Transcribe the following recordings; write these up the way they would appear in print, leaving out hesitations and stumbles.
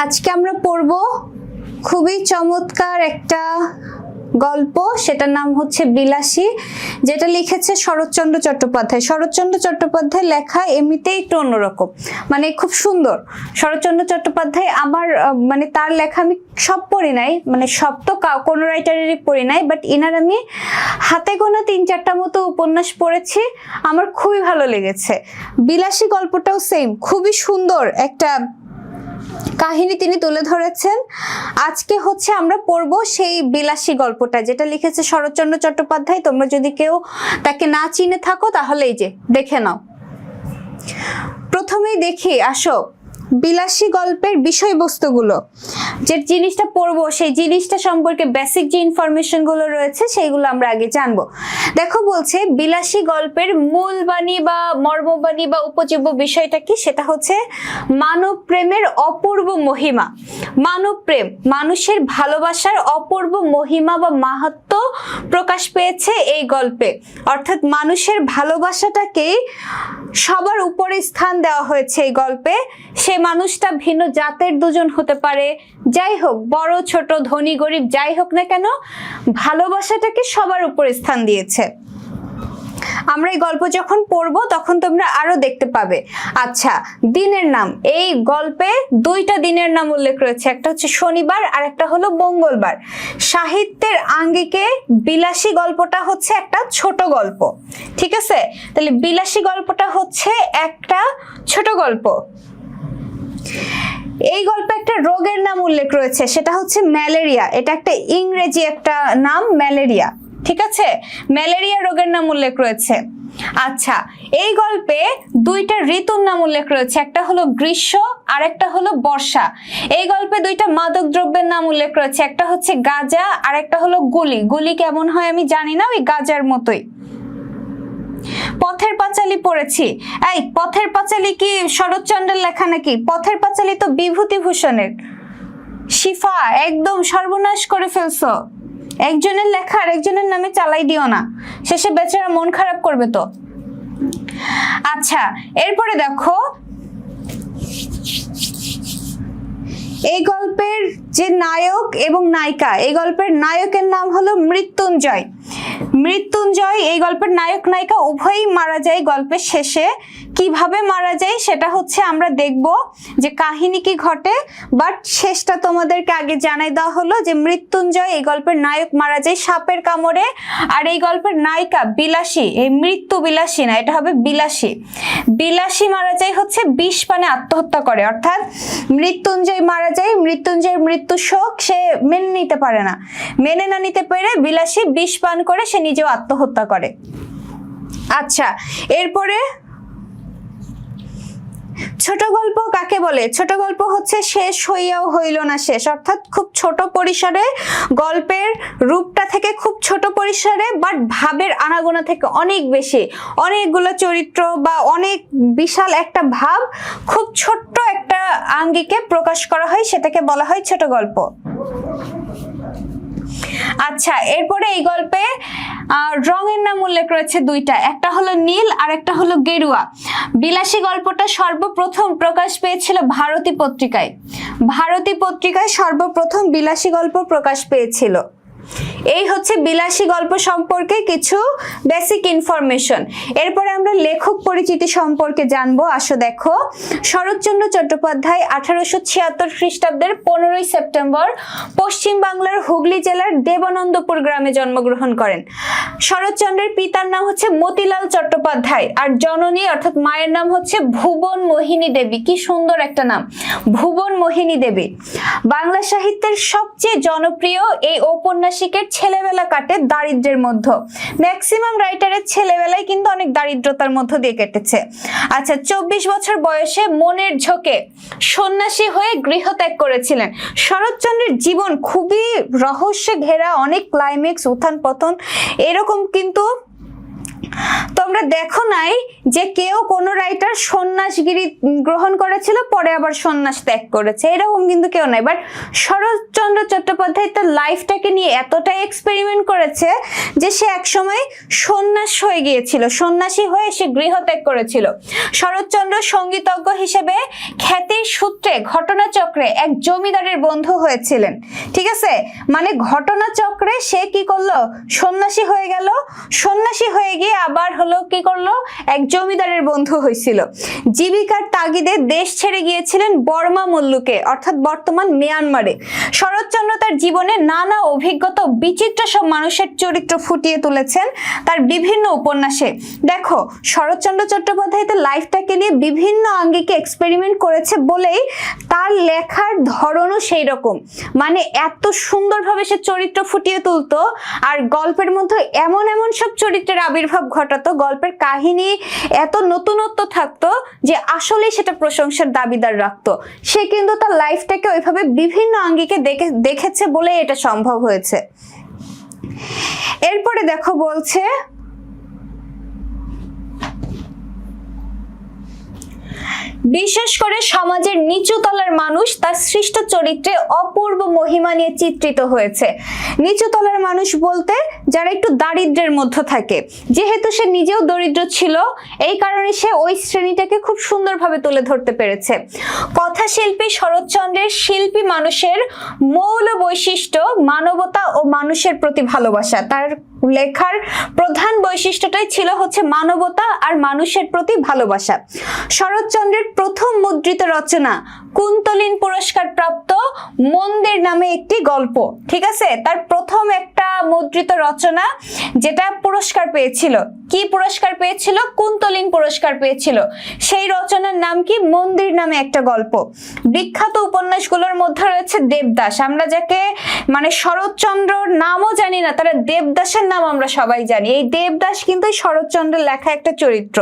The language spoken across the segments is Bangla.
আজকে আমরা পড়ব খুবই চমৎকার একটা গল্প, সেটার নাম হচ্ছে বিলাসী, যেটা লিখেছে শরৎচন্দ্র চট্টোপাধ্যায়। শরৎচন্দ্র চট্টোপাধ্যায় লেখা এমনিতেই একটু অন্যরকম, মানে খুব সুন্দর। শরৎচন্দ্র চট্টোপাধ্যায় আমার মানে তার লেখা আমি সব পড়ি নাই, মানে সব তো কোনো রাইটারেরই পড়ি নাই, বাট ইনার আমি হাতে গোনা ৩-৪টা মতো উপন্যাস পড়েছি, আমার খুবই ভালো লেগেছে। বিলাসী গল্পটাও সেম, খুবই সুন্দর একটা কাহিনী তিনি তুলে ধরেছেন। আজকে হচ্ছে আমরা পড়বো সেই বিলাসী গল্পটা, যেটা লিখেছে শরৎচন্দ্র চট্টোপাধ্যায়। তোমরা যদি কেউ তাকে না চিনে থাকো তাহলে এই যে দেখে নাও। প্রথমেই দেখি, আসো বিলাসী গল্পের বিষয়বস্তুগুলো, যে জিনিসটা পড়বো সেই জিনিসটা সম্পর্কে বেসিক যে ইনফরমেশন গুলো রয়েছে সেইগুলো আমরা আগে জানবো। দেখো বলছে বিলাসী গল্পের মূল বাণী বা মর্মবাণী বা উপজীব্য বিষয়টা কি, সেটা হচ্ছে মানব প্রেমের অপূর্ব মহিমা। মানব প্রেম, মানুষের ভালোবাসার অপূর্ব মহিমা বা মাহাত্ম্য প্রকাশ পেয়েছে এই গল্পে। অর্থাৎ মানুষের ভালোবাসাটাকেই সবার উপরে স্থান দেওয়া হয়েছে এই গল্পে। সে মানুষটা ভিন্ন জাতের দুজন হতে পারে, যাই হোক, বড় ছোট ধনী গরিব যাই হোক না কেন, ভালোবাসাটাকে সবার উপরে স্থান দিয়েছে। আমরা এই গল্প যখন পড়বো তখন তোমরা আরো দেখতে পাবে। আচ্ছা, দিনের নাম, এই গল্পে দুইটা দিনের নাম উল্লেখ রয়েছে, একটা হচ্ছে শনিবার আর একটা হলো মঙ্গলবার। সাহিত্যের আঙ্গিকে বিলাসী গল্পটা হচ্ছে একটা ছোট গল্প, ঠিক আছে? তাহলে বিলাসী গল্পটা হচ্ছে একটা ছোট গল্প। এই গল্পে একটা রোগের নাম উল্লেখ রয়েছে, সেটা হচ্ছে ম্যালেরিয়া। এটা একটা ইংরেজি একটা নাম, ম্যালেরিয়া, ঠিক আছে? ম্যালেরিয়া রোগের নাম উল্লেখ রয়েছে। আচ্ছা, এই গল্পে দুইটা ঋতুর নাম উল্লেখ রয়েছে, একটা হলো গ্রীষ্ম আর একটা হলো বর্ষা। এই গল্পে দুইটা মাদক দ্রব্যের নাম উল্লেখ রয়েছে, একটা হচ্ছে গাঁজা আর একটা হলো গুলি। গুলি কেমন হয় আমি জানি না, ওই গাঁজার মতোই। পথের পাঁচালী পড়েছি। এই পথের পাঁচালী কি শরৎচন্দ্রের লেখা নাকি? পথের পাঁচালী তো বিভূতিভূষণের। শিফা, একদম সর্বনাশ করে ফেলছো। একজনের লেখা আর একজনের নামে চালাই দিও না, শেষে বেচারা মন খারাপ করবে তো। আচ্ছা, এরপরে দেখো এই গল্পের যে নায়ক এবং নায়িকা, এই গল্পের নায়কের নাম হলো মৃত্যুঞ্জয়। মৃত্যুঞ্জয় এই গল্পের নায়ক নায়িকা উভয়ই মারা যায় গল্পের শেষে। কিভাবে মারা যায় সেটা হচ্ছে আমরা দেখব যে কাহিনী কি ঘটে, বাট শেষটা তোমাদেরকে আগে জানাই দেওয়া হলো যে মৃত্যুঞ্জয় এই গল্পের নায়ক মারা যায় সাপের কামড়ে, আর এই গল্পের নায়িকা বিলাসী, এই মৃত্যু বিলাসী না, এটা হবে বিলাসী। বিলাসী মারা যায় হচ্ছে বিষ পানে আত্মহত্যা করে। অর্থাৎ মৃত্যুঞ্জয় মারা যায়, মৃত্যুঞ্জয়ের মৃত্যু শোক সে মেনে নিতে পারে না, মেনে না নিতে পেরে বিলাসী বিষ পান করে সে নিজেও আত্মহত্যা করে। আচ্ছা, এরপরে ছোট গল্প কাকে বলে? ছোট গল্প হচ্ছে শেষ হইয়াও হইল না শেষ, অর্থাৎ খুব ছোট পরিসরে, গল্পের রূপটা থেকে খুব ছোট পরিসরে, বাট ভাবের আনাগোনা থেকে অনেক বেশি, অনেকগুলো চরিত্র বা অনেক বিশাল একটা ভাব খুব ছোট্ট একটা আঙ্গিকে প্রকাশ করা হয়, সেটাকে বলা হয় ছোট গল্প। আচ্ছা, এরপরে এই গল্পে রঙের নাম উল্লেখ রয়েছে দুইটা, একটা হলো নীল আর একটা হলো গেরুয়া। বিলাসী গল্পটা সর্বপ্রথম প্রকাশ পেয়েছিল ভারতী পত্রিকায়। ভারতী পত্রিকায় সর্বপ্রথম বিলাসী গল্প প্রকাশ পেয়েছিল। এই হচ্ছে বিলাসী গল্প সম্পর্কে কিছু বেসিক ইনফরমেশন। এরপরে আমরা লেখক পরিচিতি সম্পর্কে জানবো। আসো দেখো, শরৎচন্দ্র চট্টোপাধ্যায় 1876 খ্রিস্টাব্দের 15ই সেপ্টেম্বর পশ্চিম বাংলার হুগলি জেলার দেবানন্দপুর গ্রামে জন্মগ্রহণ করেন। শরৎচন্দ্রের পিতার নাম হচ্ছে মতিলাল চট্টোপাধ্যায় আর জননী অর্থাৎ মায়ের নাম হচ্ছে ভুবন মোহিনী দেবী। কি সুন্দর একটা নাম, ভুবন মোহিনী দেবী। বাংলা সাহিত্যের সবচেয়ে জনপ্রিয় এই ঔপন্যাসিকের ছেলেবেলা কাটে দারিদ্র্যের মধ্যে। ম্যাক্সিমাম রাইটারের ছেলেবেলায় কিন্তু অনেক দারিদ্রতার মধ্য দিয়ে কেটেছে। আচ্ছা, 24 বছর বয়সে মনের ঝোঁকে সন্ন্যাসী হয়ে গৃহত্যাগ করেছিলেন। শরৎচন্দ্রের জীবন খুবই রহস্যে ঘেরা, অনেক ক্লাইম্যাক্স, উত্থান পতন এরকম কিন্তু তোমরা দেখো নাই যে কেউ কোনো রাইটার সন্ন্যাসগিরি গ্রহণ করেছিল পরে আবার সন্ন্যাস ত্যাগ করেছে, এরকম কিন্তু কেউ নাই। বাট শরৎচন্দ্র চট্টোপাধ্যায় তার লাইফটাকে নিয়ে এতটাই এক্সপেরিমেন্ট করেছে যে সে একসময় সন্ন্যাস হয়ে গিয়েছিল, সন্ন্যাসী হয়ে সে গৃহত্যাগ করেছিল। শরৎচন্দ্র সঙ্গীতজ্ঞ হিসেবে খ্যাতির সূত্রে ঘটনাচক্রে এক জমিদারের বন্ধু হয়েছিলেন, ঠিক আছে? মানে ঘটনাচক্রে সে কি করলো, সন্ন্যাসী হয়ে গেল, সন্ন্যাসী হয়ে গিয়ে আবার হলো কি করলো, এক জমিদারের বন্ধু হয়েছিল। জীবিকার তাগিদে দেশ ছেড়ে গিয়েছিলেন বর্মা মুল্লুকে, অর্থাৎ বর্তমান মিয়ানমারে। শরৎচন্দ্র তার জীবনে নানা অভিজ্ঞতা, বিচিত্র সব মানুষের চরিত্র ফুটিয়ে তুলেছেন তার বিভিন্ন উপন্যাসে। দেখো শরৎচন্দ্র চট্টোপাধ্যায় তার লাইফটাকে নিয়ে বিভিন্ন আঙ্গিকে এক্সপেরিমেন্ট করেছে বলেই তার লেখার ধরনও সেই রকম, মানে এত সুন্দরভাবে সে চরিত্র ফুটিয়ে তুলতো আর গল্পের মধ্যে এমন এমন সব চরিত্রের আবির্ভাব ঘটাতো, গল্পের কাহিনী এত নতুনত্ব থাকতো যে আসলে সেটা প্রশংসার দাবিদার রাখতো। সে কিন্তু তার লাইফটাকে ওইভাবে বিভিন্ন আঙ্গিকে দেখেছে বলে এটা সম্ভব হয়েছে। এরপরে দেখো বলছে বিশেষ করে সমাজের নিচু তলার মানুষ তার সৃষ্ট চরিত্রে অপূর্ব মহিমা নিয়ে চিত্রিত হয়েছে। নিচু তলার মানুষ বলতে যারা একটু দারিদ্র্যের মধ্যে থাকে, যেহেতু সে নিজেও দরিদ্র ছিল এই কারণে সে ওই শ্রেণীটাকে খুব সুন্দরভাবে তুলে ধরতে পেরেছে। কথাশিল্পী শরৎচন্দ্রের শিল্পী মানুষের মৌল বৈশিষ্ট্য মানবতা ও মানুষের প্রতি ভালোবাসা। তার লেখার প্রধান বৈশিষ্ট্যটাই ছিল হচ্ছে মানবতা আর মানুষের প্রতি ভালোবাসা। শরৎচন্দ্রের প্রথম মুদ্রিত রচনা কুন্তলিন পুরস্কার প্রাপ্ত মন্দির নামে একটি গল্প, ঠিক আছে? তার প্রথম একটা মুদ্রিত রচনা যেটা পুরস্কার পেয়েছিল, কি পুরস্কার পেয়েছিল? কুন্তলিন পুরস্কার পেয়েছিল। সেই রচনার নাম কি? মন্দির নামে একটা গল্প। বিখ্যাত উপন্যাসগুলোর মধ্যে রয়েছে দেবদাস। আমরা যাকে মানে শরৎচন্দ্রর নামও জানি না, তারা দেবদাসের নাম আমরা সবাই জানি। এই দেবদাস কিন্তু শরৎচন্দ্রের লেখা একটা চরিত্র,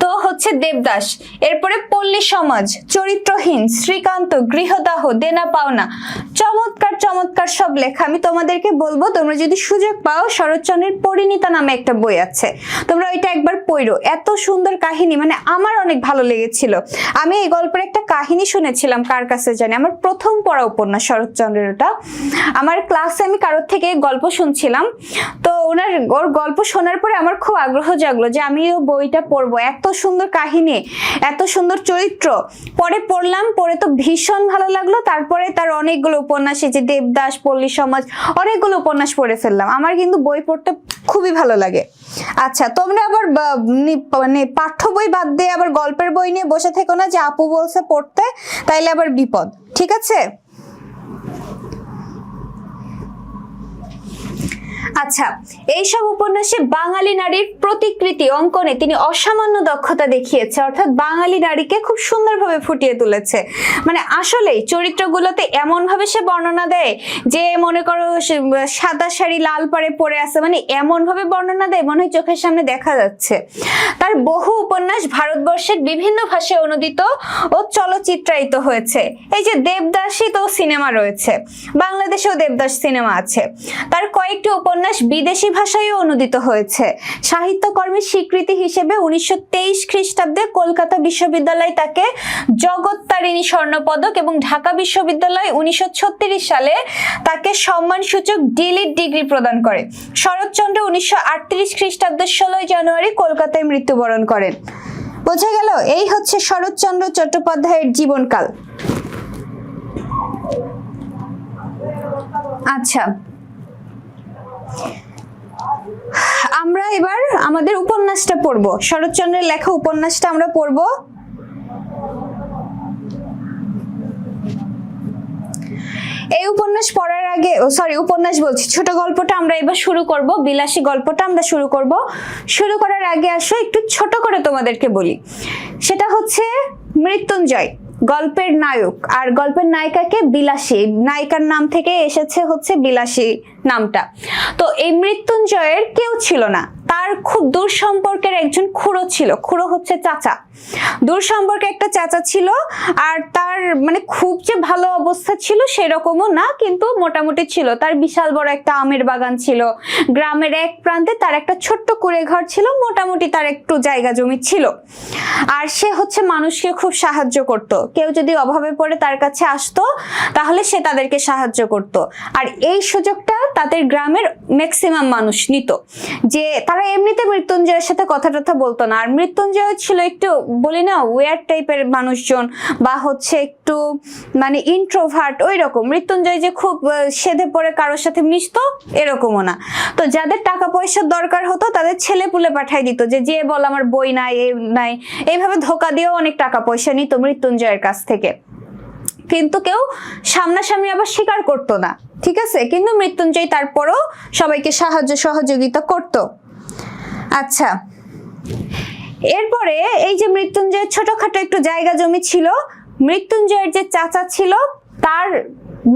তো হচ্ছে দেবদাস। এরপরে পল্লী সমাজ, চরিত্রহীন, শ্রীকান্ত, গৃহদাহ, দেনা পাওনা, চমৎকার চমৎকার সব লেখা। আমি তোমাদেরকে বলবো তোমরা যদি সুযোগ পাও শরৎচন্দ্রের পরিণীতা নামে একটা বই আছে, তোমরা ওইটা একবার পড়ো। এত সুন্দর কাহিনী, মানে আমার অনেক ভালো লেগেছিল। আমি এই গল্পের একটা কাহিনী শুনেছিলাম, কার কাছে জানি, আমার প্রথম পড়া উপন্যাস শরৎচন্দ্রের ওটা। আমার ক্লাসে আমি কারোর থেকে গল্প শুনছিলাম, তো ওর গল্প শোনার পরে আমার খুব আগ্রহ জাগলো যে আমিও বইটা পড়বো। এত সুন্দর কাহিনী, এত সুন্দর চরিত্র। পরে পড়লাম, পড়ে তো ভীষণ ভালো লাগলো। তারপরে তার অনেকগুলো উপন্যাস, এই যে দেবদাস, পল্লী সমাজ, অনেকগুলো উপন্যাস পড়ে ফেললাম। আমার কিন্তু বই পড়তে খুবই ভালো লাগে। আচ্ছা, তোমরা আবার মানে পাঠ্য বই বাদ দিয়ে আবার গল্পের বই নিয়ে বসে থেকো না যে আপু বলছে পড়তে, তাইলে আবার বিপদ, ঠিক আছে? আচ্ছা, এইসব উপন্যাসে বাঙালি নারীর প্রতিকৃতি অঙ্কনে তিনি অসামান্য দক্ষতা দেখিয়েছে, অর্থাৎ বাঙালি নারীকে খুব সুন্দরভাবে ফুটিয়ে তুলেছে। মানে আসলেই চরিত্রগুলোতে এমন ভাবে সে বর্ণনা দেয় যে মনে করো সাদা শাড়ি লাল পাড়ে পরে আছে, মানে এমন ভাবে বর্ণনা দেয় মনে হয় চোখের সামনে দেখা যাচ্ছে। তার বহু উপন্যাস ভারতবর্ষের বিভিন্ন ভাষায় অনুদিত ও চলচ্চিত্রায়িত হয়েছে। এই যে দেবদাসী তো সিনেমা রয়েছে, বাংলাদেশেও দেবদাস সিনেমা আছে। তার কয়েকটি উপন্যাস বিদেশি ভাষায় অনুদিত হয়েছে। সাহিত্যকর্মের স্বীকৃতি হিসেবে 1923 খ্রিস্টাব্দে কলকাতা বিশ্ববিদ্যালয় তাকে জগত্তারিণী স্বর্ণপদক এবং ঢাকা বিশ্ববিদ্যালয় 1936 সালে তাকে সম্মানসূচক ডিলিট ডিগ্রি প্রদান করে। শরৎচন্দ্র 1938 খ্রিস্টাব্দের 16 জানুয়ারি কলকাতায় মৃত্যুবরণ করেন। বোঝা গেল? এই হচ্ছে শরৎচন্দ্র চট্টোপাধ্যায়ের জীবনকাল। আচ্ছা, আমরা এবার আমাদের উপন্যাসটা পড়বো, শরৎচন্দ্রের লেখা উপন্যাসটা আমরা পড়বো। এই উপন্যাস পড়ার আগে উপন্যাস বলছি, ছোট গল্পটা আমরা এবার শুরু করব, বিলাসী গল্পটা আমরা শুরু করব। শুরু করার আগে আসো একটু ছোট করে তোমাদেরকে বলি, সেটা হচ্ছে মৃত্যুঞ্জয় গল্পের নায়ক আর গল্পের নায়িকাকে বিলাসী, নায়িকার নাম থেকে এসেছে হচ্ছে বিলাসী নামটা। তো এই মৃত্যুঞ্জয়ের কেউ ছিল না, তার খুব দূর সম্পর্কের একজন খুড়ো ছিল। খুড়ো হচ্ছে চাচা, দূর সম্পর্কে একটা চাচা ছিল। আর তার মানে খুব যে ভালো অবস্থা ছিল সেরকমও না, কিন্তু মোটামুটি ছিল। তার বিশাল বড় একটা আমের বাগান ছিল, গ্রামের এক প্রান্তে তার একটা ছোট্ট কুঁড়ে ঘর ছিল, মোটামুটি তার একটু জায়গা জমি ছিল। আর সে হচ্ছে মানুষকে খুব সাহায্য করত। কেউ যদি অভাবে পড়ে তার কাছে আসতো তাহলে সে তাদেরকে সাহায্য করত। আর এই সুযোগটা তাদের গ্রামের ম্যাক্সিমাম মানুষ নিত, যে তারা এমনিতে মৃত্যুঞ্জয়ের সাথে কথা টথা বলতো না। আর মৃত্যুঞ্জয় ছিল একটু বলি না ওয়ার টাইপের মানুষজন, বা হচ্ছে একটু মানে ইন্ট্রোভার্ট ওই রকম। মৃত্যুঞ্জয় যে খুব সেধে পড়ে কারোর সাথে মিশতো এরকমও না। তো যাদের টাকা পয়সার দরকার হতো তাদের ছেলে পুলে পাঠাই দিত, যে বল আমার বই নাই এই নাই, এইভাবে ধোকা দিয়েও অনেক টাকা পয়সা নিত মৃত্যুঞ্জয়ের কাছ থেকে। কিন্তু কেউ সামনাসামনি আবার স্বীকার করতো না, ঠিক আছে? কিন্তু মৃত্যুঞ্জয় তারপরও সবাইকে সাহায্য সহযোগিতা করত। আচ্ছা, এরপরে এই যে মৃত্যুঞ্জয়ের ছোটখাটো একটু জায়গা জমি ছিল, মৃত্যুঞ্জয়ের যে চাচা ছিল তার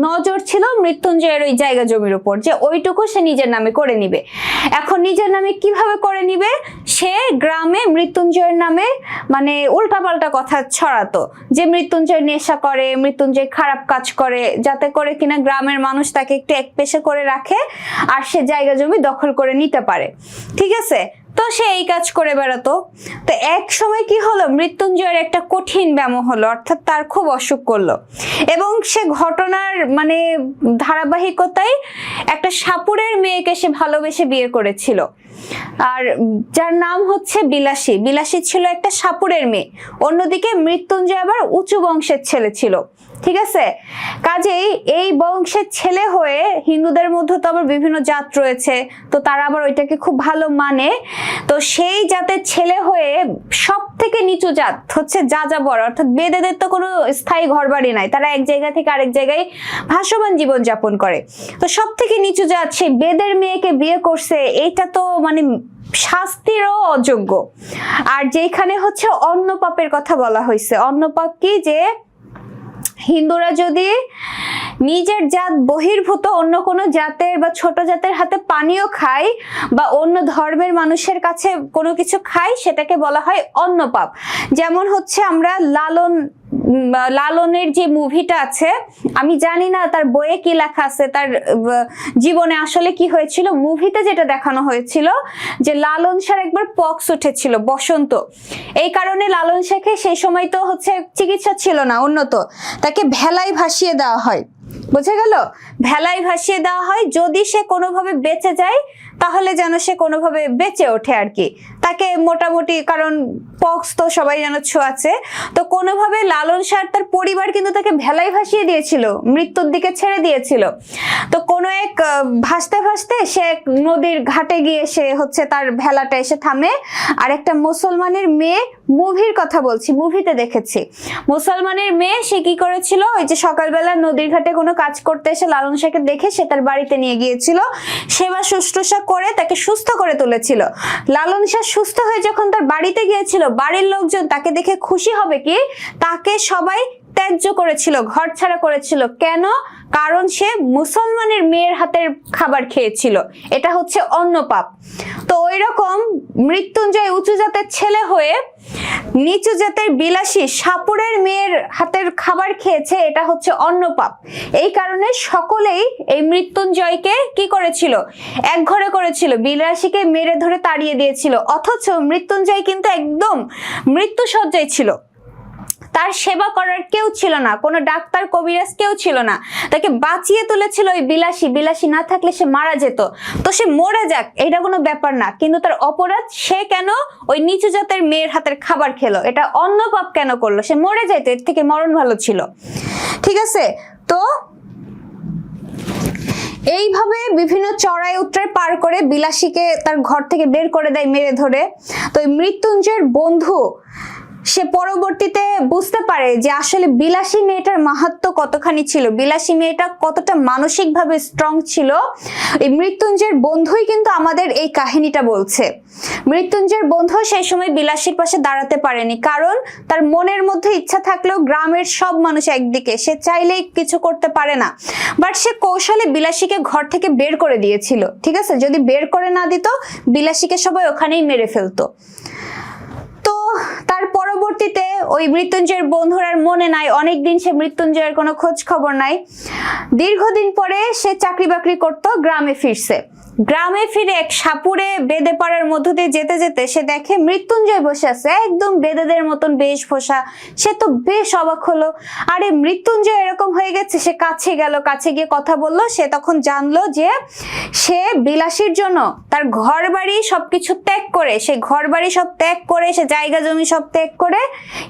নজর ছিল মৃত্যুঞ্জয়ের ওই জায়গা জমির উপর, যে ওইটুকু সে নিজের নামে করে নিবে। এখন নিজের নামে কিভাবে করে নিবে? সে গ্রামে মৃত্যুঞ্জয়ের নামে মানে উল্টাপাল্টা কথা ছড়াতো, যে মৃত্যুঞ্জয় নেশা করে, মৃত্যুঞ্জয় খারাপ কাজ করে, যাতে করে কিনা গ্রামের মানুষ তাকে একটু একপেশে করে রাখে আর সে জায়গা জমি দখল করে নিতে পারে, ঠিক আছে? তো সে এই কাজ করে বেড়াতো। তো এক সময় কি হলো, মৃত্যুঞ্জয়ের একটা কঠিন ব্যামো হলো, অর্থাৎ তার খুব অসুখ করলো, এবং সে ঘটনার মানে ধারাবাহিকতায় একটা সাপুড়ের মেয়েকে সে ভালোবেসে বিয়ে করেছিল, আর যার নাম হচ্ছে বিলাসী। বিলাসী ছিল একটা সাপুড়ের মেয়ে। অন্যদিকে মৃত্যুঞ্জয় আবার উঁচু বংশের ছেলে ছিল, ঠিক আছে? কাজেই এই বংশের ছেলে হয়ে হিন্দুদের মধ্যে তো আবার বিভিন্ন জাত রয়েছে, তো তারা আবার ওইটাকে খুব ভালো মানে। তো সেই জাতের ছেলে হয়ে সব থেকে নিচু জাত হচ্ছে যাযাবর, অর্থাৎ বেদেদের তো কোনো স্থায়ী ঘরবাড়ি নাই, তারা এক জায়গা থেকে আরেক জায়গায় ভাসমান জীবন যাপন করে। তো সব থেকে নিচু জাত সেই বেদের মেয়েকে বিয়ে করছে, এইটা তো মানে শাস্তিরও অযোগ্য। আর যেখানে হচ্ছে অন্য পাপের কথা বলা হয়েছে, অন্য পাপ কি, যে হিন্দুরা যদি নিজের জাত বহির্ভূত অন্য কোনো জাতের বা ছোট জাতের হাতে পানীয় খায় বা অন্য ধর্মের মানুষের কাছে কোনো কিছু খায়, সেটাকে বলা হয় অন্য পাপ। যেমন হচ্ছে আমরা লালনের যে মুভিটা আছে, আমি জানি না তার বইয়ে কি লেখা আছে, তার জীবনে আসলে কি হয়েছিল। মুভিতে যেটা দেখানো হয়েছিল যে লালন শাহর একবার পক্স উঠেছিল, বসন্ত। এই কারণে লালন শাহকে সেই সময় তো হচ্ছে চিকিৎসা ছিল না উন্নত, তাকে ভেলায় ভাসিয়ে দেওয়া হয়, বুঝে গেল? ভেলায় ভাসিয়ে দেওয়া হয়, যদি সে কোনোভাবে বেঁচে যায় তাহলে যেন সে কোনোভাবে বেঁচে ওঠে আর কি, তাকে মোটামুটি, কারণ পক্স তো সবাই যেন ছোঁয়াছে। তো কোনোভাবে লালন শাহ তার পরিবার কিন্তু তাকে ভেলায় ভাসিয়ে দিয়েছিল, মৃত্যুর দিকে ছেড়ে দিয়েছিল। তো কোনো এক ভাসতে ভাসতে সে নদীর ঘাটে গিয়ে সে হচ্ছে তার ভেলাটা এসে থামে, আর একটা মুসলমানের মেয়ে, মুভির কথা বলছি, মুভিতে দেখেছি, মুসলমানের মেয়ে সে কি করেছিল, ওই যে সকালবেলা নদীর ঘাটে কোনো কাজ করতে এসে লালন শাহকে দেখে সে তার বাড়িতে নিয়ে গিয়েছিল, সেবা শুশ্রূষা করে তাকে সুস্থ করে তুলেছিল। লালন শাহ সুস্থ হয়ে যখন তার বাড়িতে গিয়েছিল, বাড়ির লোকজন তাকে দেখে খুশি হবে কি, তাকে সবাই ত্যায্য করেছিল, ঘর ছাড়া করেছিল। কেন? কারণ সে মুসলমানের মেয়ের হাতের খাবার খেয়েছিল, এটা হচ্ছে অন্য পাপ। তো ওই রকম মৃত্যুঞ্জয় উঁচু জাতের ছেলে হয়ে নিচু জাতের বিলাসী সাপুড়ের মেয়ের হাতের খাবার খেয়েছে, এটা হচ্ছে অন্য পাপ। এই কারণে সকলেই এই মৃত্যুঞ্জয়কে কি করেছিল, এক ঘরে করেছিল, বিলাসীকে মেরে ধরে তাড়িয়ে দিয়েছিল। অথচ মৃত্যুঞ্জয় কিন্তু একদম মৃত্যুশয্যায় ছিল, তার সেবা করার কেউ ছিল না, কোনো ডাক্তার কবিরাজ কেউ ছিল না, তাকে বাঁচিয়ে তুলেছিল ওই বিলাসী। বিলাসী না থাকলে সে মারা যেত, তো সে মরে যাক এটা কোনো ব্যাপার না, কিন্তু তার অপরাধ, সে কেন ওই নিচু জাতের মেয়ের হাতের খাবার খেলো, এটা অন্য পাপ কেন করলো, সে মরে যাইতো, এর থেকে মরণ ভালো ছিল, ঠিক আছে? তো এইভাবে বিভিন্ন চড়াই উতরাই পার করে বিলাসীকে তার ঘর থেকে বের করে দেয় মেরে ধরে। তো মৃত্যুঞ্জয়ের বন্ধু সে পরবর্তীতে বুঝতে পারে যে আসলে বিলাসী মেয়েটার মাহাত্ম্য কতখানি ছিল, বিলাসী মেয়েটা কতটা মানসিকভাবে স্ট্রং ছিল। এই মৃত্যুঞ্জয়ের বন্ধুই কিন্তু আমাদের এই কাহিনীটা বলছে। মৃত্যুঞ্জয়ের বন্ধু সেই সময় বিলাসীর পাশে দাঁড়াতে পারেনি, কারণ তার মনের মধ্যে ইচ্ছা থাকলেও গ্রামের সব মানুষ একদিকে, সে চাইলেই কিছু করতে পারে না। বাট সে কৌশলে বিলাসীকে ঘর থেকে বের করে দিয়েছিল, ঠিক আছে? যদি বের করে না দিত, বিলাসীকে সবাই ওখানেই মেরে ফেলতো। তো তার পরবর্তীতে ওই মৃত্যুঞ্জয়ের বন্ধুর আর মনে নাই, অনেকদিন সে মৃত্যুঞ্জয়ের কোনো খোঁজ খবর নাই। দীর্ঘদিন পরে সে চাকরি বাকরি করতো, গ্রামে ফিরছে। গ্রামে ফিরে এক সাপুরে বেদে পাড়ার মধ্য দিয়ে যেতে যেতে সে দেখে মৃত্যুঞ্জয় বসে আছে, একদম বেদেদের মতন বেশভূষা। সে তো বেশ অবাক হলো, আরে মৃত্যুঞ্জয় এরকম হয়ে গেছে। সে কাছে গেল, কাছে গিয়ে কথা বললো। সে তখন জানলো যে সে বিলাসীর জন্য তার ঘর বাড়ি সবকিছু ত্যাগ করে, সে ঘর বাড়ি সব ত্যাগ করে, সে জায়গা জমি সব ত্যাগ করে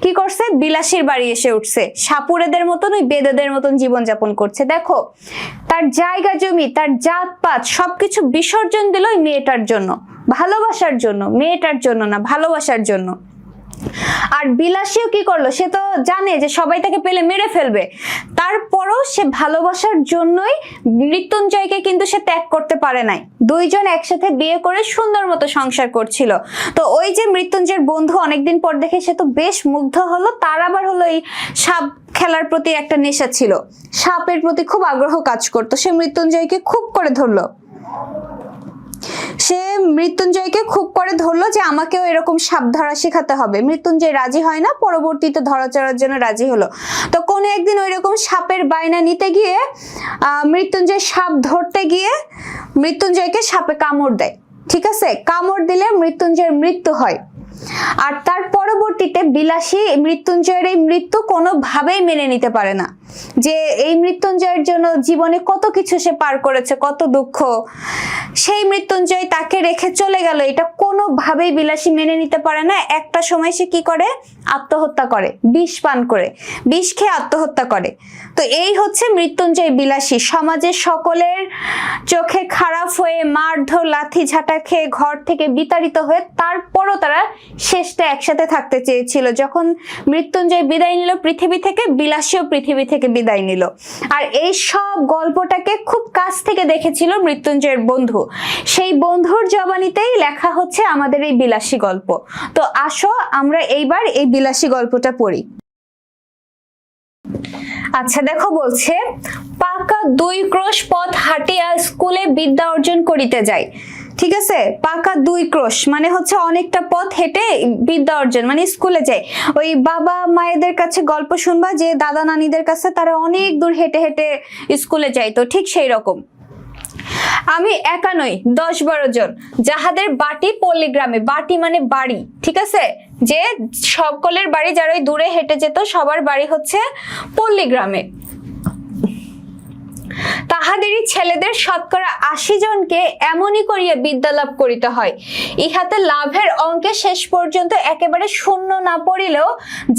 কি করছে, বিলাসীর বাড়ি এসে উঠছে। সাপুরেদের মতন, ওই বেদেদের মতন জীবনযাপন করছে। দেখো, তার জায়গা জমি, তার জাতপাত সবকিছু বিসর্জন দিল ওই মেয়েটার জন্য, ভালোবাসার জন্য। মেয়েটার জন্য না, ভালোবাসার জন্য। আর বিলাসীও কি করলো, সে তো জানে যে সবাই তাকে পেলে মেরে ফেলবে, তারপরও সে ভালোবাসার জন্যই মৃত্যুঞ্জয়কে কিন্তু সে ত্যাগ করতে পারে নাই। দুইজন একসাথে বিয়ে করে সুন্দর মতো সংসার করছিল। তো ওই যে মৃত্যুঞ্জয়ের বন্ধু অনেকদিন পর দেখে সে তো বেশ মুগ্ধ হলো। তার আবার হলো এই সাপ খেলার প্রতি একটা নেশা ছিল, সাপের প্রতি খুব আগ্রহ কাজ করতো। সে মৃত্যুঞ্জয়কে খুব করে ধরলো, যে আমাকেও এরকম সাপ ধরা শেখাতে হবে। মৃত্যুঞ্জয় রাজি হয় না, পরবর্তীতে ধরা চড়ার জন্য রাজি হলো। তো কোনো একদিন ওই রকম সাপের বায়না নিতে গিয়ে মৃত্যুঞ্জয় সাপ ধরতে গিয়ে মৃত্যুঞ্জয়কে সাপে কামড় দেয়, ঠিক আছে? কামড় দিলে মৃত্যুঞ্জয়ের মৃত্যু হয়। আর তার পরবর্তীতে বিলাসী মৃত্যুঞ্জয়ের এই মৃত্যু কোনোভাবেই মেনে নিতে পারে না, যে এই মৃত্যুঞ্জয়ের জন্য জীবনে কত কিছু সে পার করেছে, কত দুঃখ। সেই মৃত্যুঞ্জয় তাকে রেখে চলে গেল, এটা কোনোভাবেই বিলাসী মেনে নিতে পারে না। একটা সময় সে কি করে, আত্মহত্যা করে, বিষ পান করে, বিষ খেয়ে আত্মহত্যা করে। তো এই হচ্ছে মৃত্যুঞ্জয় বিলাসী। সমাজের সকলের চোখে খারাপ হয়ে, মারধর লাথি ঝাঁটা খেয়ে, ঘর থেকে বিতাড়িত হয়ে, তারপরও তারা শেষটা একসাথে থাকতে চেয়েছিল। যখন মৃত্যুঞ্জয় বিদায় নিল পৃথিবী থেকে, বিলাসীও পৃথিবী থেকে বিদায় নিল। আর এই সব গল্পটাকে খুব কাছ থেকে দেখেছিল মৃত্যুঞ্জয়ের বন্ধু। সেই বন্ধুর জবানিতেই লেখা হচ্ছে আমাদের এই বিলাসী গল্প। তো আসো আমরা এইবার এই বিলাসী গল্পটা পড়ি। আচ্ছা দেখো, বলছে, পাকা 2 ক্রোশ পথ হাঁটিয়া স্কুলে বিদ্যা অর্জন করিতে যায়। ঠিক আছে, পাকা 2 ক্রোশ মানে হচ্ছে অনেকটা পথ হেঁটে বিদ্যা অর্জন, মানে স্কুলে যায়। ওই বাবা মায়েদের কাছে গল্প শুনবা যে দাদা নানিদের কাছে, তারা অনেক দূর হেঁটে হেঁটে স্কুলে যায়, তো ঠিক সেই রকম। আমি একা নই, 10-12 জন, যাহাদের বাটি পল্লীগ্রামে, বাটি মানে বাড়ি, ঠিক আছে? যে সকলের বাড়ি যারা ওই দূরে হেঁটে যেত, সবার বাড়ি হচ্ছে পল্লীগ্রামে। তাহাদেরই ছেলেদের শতকরা 80 জনকে এমনই করিয়া বিদ্যা লাভ করিতে হয়। ইহাতে লাভের অঙ্কে শেষ পর্যন্ত একেবারে শূন্য না পড়িলেও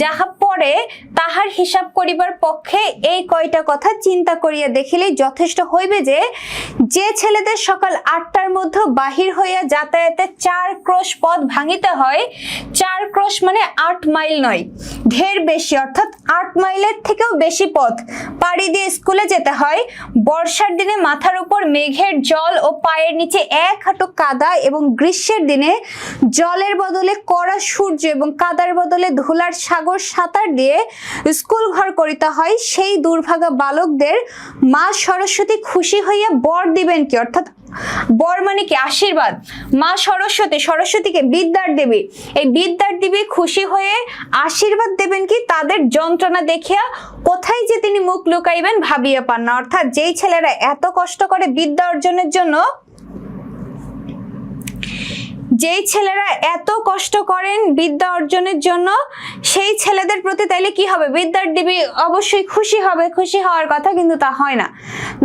যাহা পড়ে তাহার হিসাব করিবার পক্ষে এই কয়টা কথা চিন্তা করিয়া দেখিলেই যথেষ্ট হইবে যে, যে ছেলেদের সকাল 8টার মধ্যে বাহির হইয়া যাতায়াতে 4 ক্রোশ পথ ভাঙিতে হয়, 4 ক্রোশ মানে 8 মাইল নয়, ঢের বেশি, অর্থাৎ 8 মাইলের থেকেও বেশি পথ পাড়ি দিয়ে স্কুলে যেতে হয়। বর্ষার দিনে মাথার উপর মেঘের জল ও পায়ের নিচে 1 হাঁটু কাদা, এবং গ্রীষ্মের দিনে জলের বদলে কড়া সূর্য এবং কাদার বদলে ধুলার সাগর সাঁতার দিয়ে স্কুল ঘর করিতে হয়। সেই দুর্ভাগা বালকদের মা সরস্বতী খুশি হইয়া বর দিবেন কি, অর্থাৎ বর মানে কি, আশীর্বাদ। মা সরস্বতী, সরস্বতীকে বিদ্যার দেবী, এই বিদ্যার দেবী খুশি হয়ে আশীর্বাদ দেবেন কি, তাদের যন্ত্রণা দেখিয়া কোথায় যে তিনি মুখ লুকাইবেন ভাবিয়া পান না। অর্থাৎ যেই ছেলেরা এত কষ্ট করে বিদ্যা অর্জনের জন্য, যেই ছেলেরা এত কষ্ট করেন বিদ্যা অর্জনের জন্য, সেই ছেলেদের প্রতি তাইলে কি হবে, বিদ্যার দেবী অবশ্যই খুশি হবে। খুশি হওয়ার কথা, কিন্তু তা হয় না।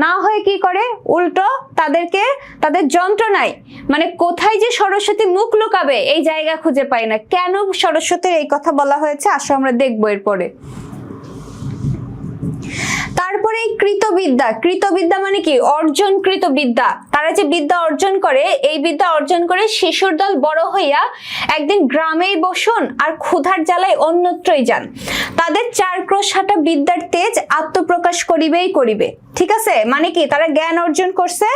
না হয়ে কি করে, উল্টো তাদেরকে তাদের যন্ত্রণায়, মানে কোথায় যে সরস্বতী মুখ লুকাবে এই জায়গা খুঁজে পায় না। কেন সরস্বতীর এই কথা বলা হয়েছে আসো আমরা দেখবো এরপরে। তারপর তারপরে এই কৃতবিদ্যা মানে কি? অর্জনকৃত বিদ্যা। তারা যে বিদ্যা অর্জন করে, এই বিদ্যা অর্জন করে শিশুর দল বড় হইয়া একদিন গ্রামেই বসুন আর ক্ষুধার জ্বালায় অন্যত্রই যান। তাদের 4 ক্রোশ হাঁটা বিদ্যার তেজ আত্মপ্রকাশ করিবেই করিবে। ঠিক আছে, মানে কি? তারা জ্ঞান অর্জন করছে,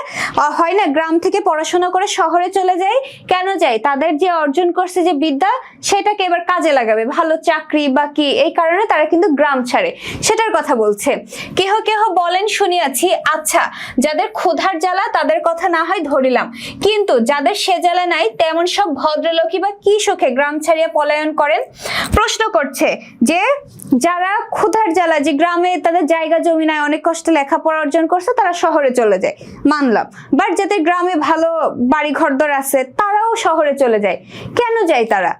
হয় না গ্রাম থেকে পড়াশোনা করে শহরে চলে যায়। কেন যায়? তাদের যে অর্জন করছে যে বিদ্যা, সেটাকে এবার কাজে লাগাবে, ভালো চাকরি বা কি, এই কারণে তারা কিন্তু গ্রাম ছাড়ে, সেটার কথা বলছে। কেহ কেহ বলেন শুনিয়াছি, আচ্ছা যাদের ক্ষুধার জ্বালা তাদের কথা না হয় ধরিলাম, কিন্তু যাদের সে জ্বালা নাই তেমন সব ভদ্রলোকই বা কি সুখে গ্রাম ছাড়িয়া পলায়ন করেন? প্রশ্ন করছে যে যারা ক্ষুধার জ্বালা, যে গ্রামে তাদের জায়গা জমি নাই, অনেক কষ্টে লেখাপড়া অর্জন করছে, তারা শহরে চলে যায়, মানলাম। বাট যাদের গ্রামে ভালো বাড়ি ঘরদর আছে, তারাও শহরে চলে যায়। কেন যায় তারা?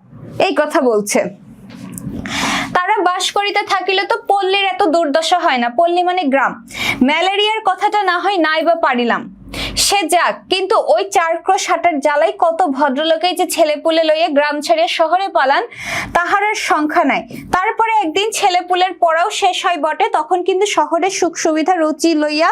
এই কথা বলছে। তারা বাস করিতে থাকিলে তো পল্লীর এত দুর্দশা হয় না। পল্লী মানে গ্রাম। ম্যালেরিয়ার কথাটা না হয় নাই বা পারিলাম, সে যাক, কিন্তু ওই 4 ক্রোশ হাঁটার জ্বালাই কত ভদ্রলোকে যে ছেলেপুলে লইয়া গ্রাম ছেড়ে শহরে পালান, তাহার আর সংখ্যা নাই। তারপরে একদিন ছেলেপুলের পড়াও শেষ হয় বটে, তখন কিন্তু শহরের সুখ সুবিধা রুচি লইয়া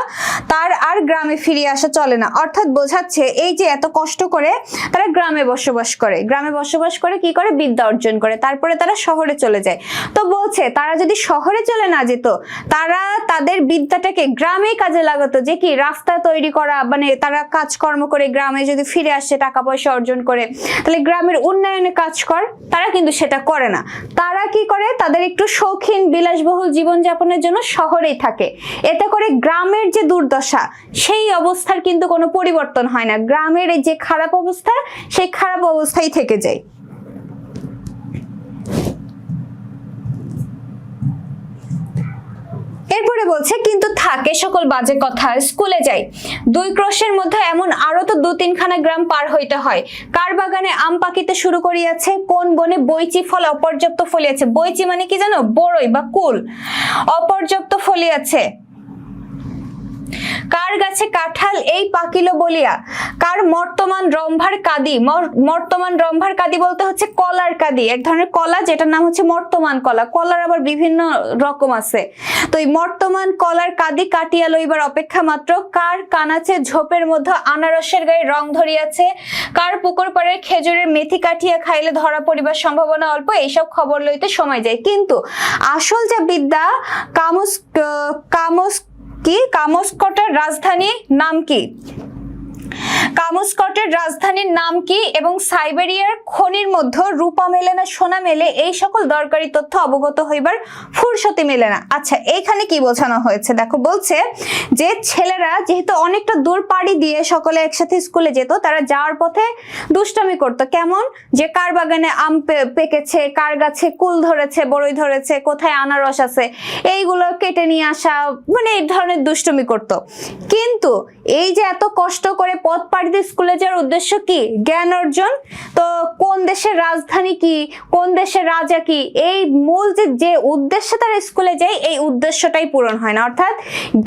তার আর গ্রামে ফিরিয়ে আসা চলে না। অর্থাৎ বোঝাচ্ছে এই যে এত কষ্ট করে তারা গ্রামে বসবাস করে, গ্রামে বসবাস করে কি করে? বিদ্যা অর্জন করে, তারপরে তারা শহরে চলে যায়। তো বলছে তারা যদি শহরে চলে না যেত, তারা তাদের বিদ্যাটাকে গ্রামে কাজে লাগাতো, যে কি রাস্তা তৈরি করা, মানে তারা কাজকর্ম করে গ্রামে যদি ফিরে আসে টাকা পয়সা অর্জন করে, তাহলে গ্রামের উন্নয়নে কাজ কর, তারা কিন্তু সেটা করে না। তারা কি করে? তাদের একটু শৌখিন বিলাসবহুল জীবনযাপনের জন্য শহরেই থাকে। এতে করে গ্রামের যে দুর্দশা, সেই অবস্থার কিন্তু কোনো পরিবর্তন হয় না। গ্রামের এই যে খারাপ অবস্থা, সেই খারাপ অবস্থাই থেকে যায়। এরপরে বলছে কিন্তু থাকে সকল বাজে কথা, স্কুলে যাই 2 ক্রোশের মধ্যে এমন আরো তো 2-3 খানা গ্রাম পার হইতে হয়। কার বাগানে আম পাকিতে শুরু করিয়াছে, কোন বনে বইচি ফল অপর্যাপ্ত ফলিয়াছে। বইচি মানে কি জানো? বড়ই বা কুল। অপর্যাপ্ত ফলিয়াছে। কার গাছে কাঁঠাল এই পাকিল বলিয়া, কার মর্তমান রম্ভার কাদি। মর্তমান রম্ভার কাদি বলতে হচ্ছে কলার কাদি, এক ধরনের কলা যেটার নাম হচ্ছে মর্তমান কলা। কলার আবার বিভিন্ন রকম আছে। তো এই মর্তমান কলার কাদি কাটিয়া লইবার অপেক্ষা মাত্র। কার কানাচে ঝোপের মধ্যে আনারসের গায়ে রং ধরিয়াছে, কার পুকুর পাড়ের খেজুরের মেথি কাটিয়া খাইলে ধরা পড়িবার সম্ভাবনা অল্প। এইসব খবর লইতে সময় যায়। কিন্তু আসল যে বিদ্যা, কামস্কটের রাজধানীর নাম কি? কামস্কটের রাজধানীর নাম কি এবং সাইবেরিয়ার খনির মধ্যে রূপা মেলে না সোনা মেলে, এই সকল দরকারি তথ্য অবগত হইবার ফুরসতি মেলে না। আচ্ছা, এইখানে কি বোঝানো হয়েছে? দেখো, বলছে যে ছেলেরা যেহেতু অনেকটা দূর পাড়ি দিয়ে সকলে একসাথে স্কুলে যেত, তারা যাওয়ার পথে দুষ্টামি করতো। কেমন? যে কার বাগানে আম পেকেছে, কার গাছে কুল ধরেছে, বড়ই ধরেছে, কোথায় আনারস আছে, এইগুলো কেটে নিয়ে আসা, মানে এই ধরনের দুষ্টুমি করতো। কিন্তু এই যে এত কষ্ট করে পথ পাড়ি দিয়ে স্কুলে যাওয়ার উদ্দেশ্য কি? জ্ঞান অর্জন। তো কোন দেশের রাজধানী কি, কোন দেশের রাজা কি, এই মূল যে উদ্দেশ্যে তারা স্কুলে যায়, এই উদ্দেশ্যটাই পূরণ হয় না। অর্থাৎ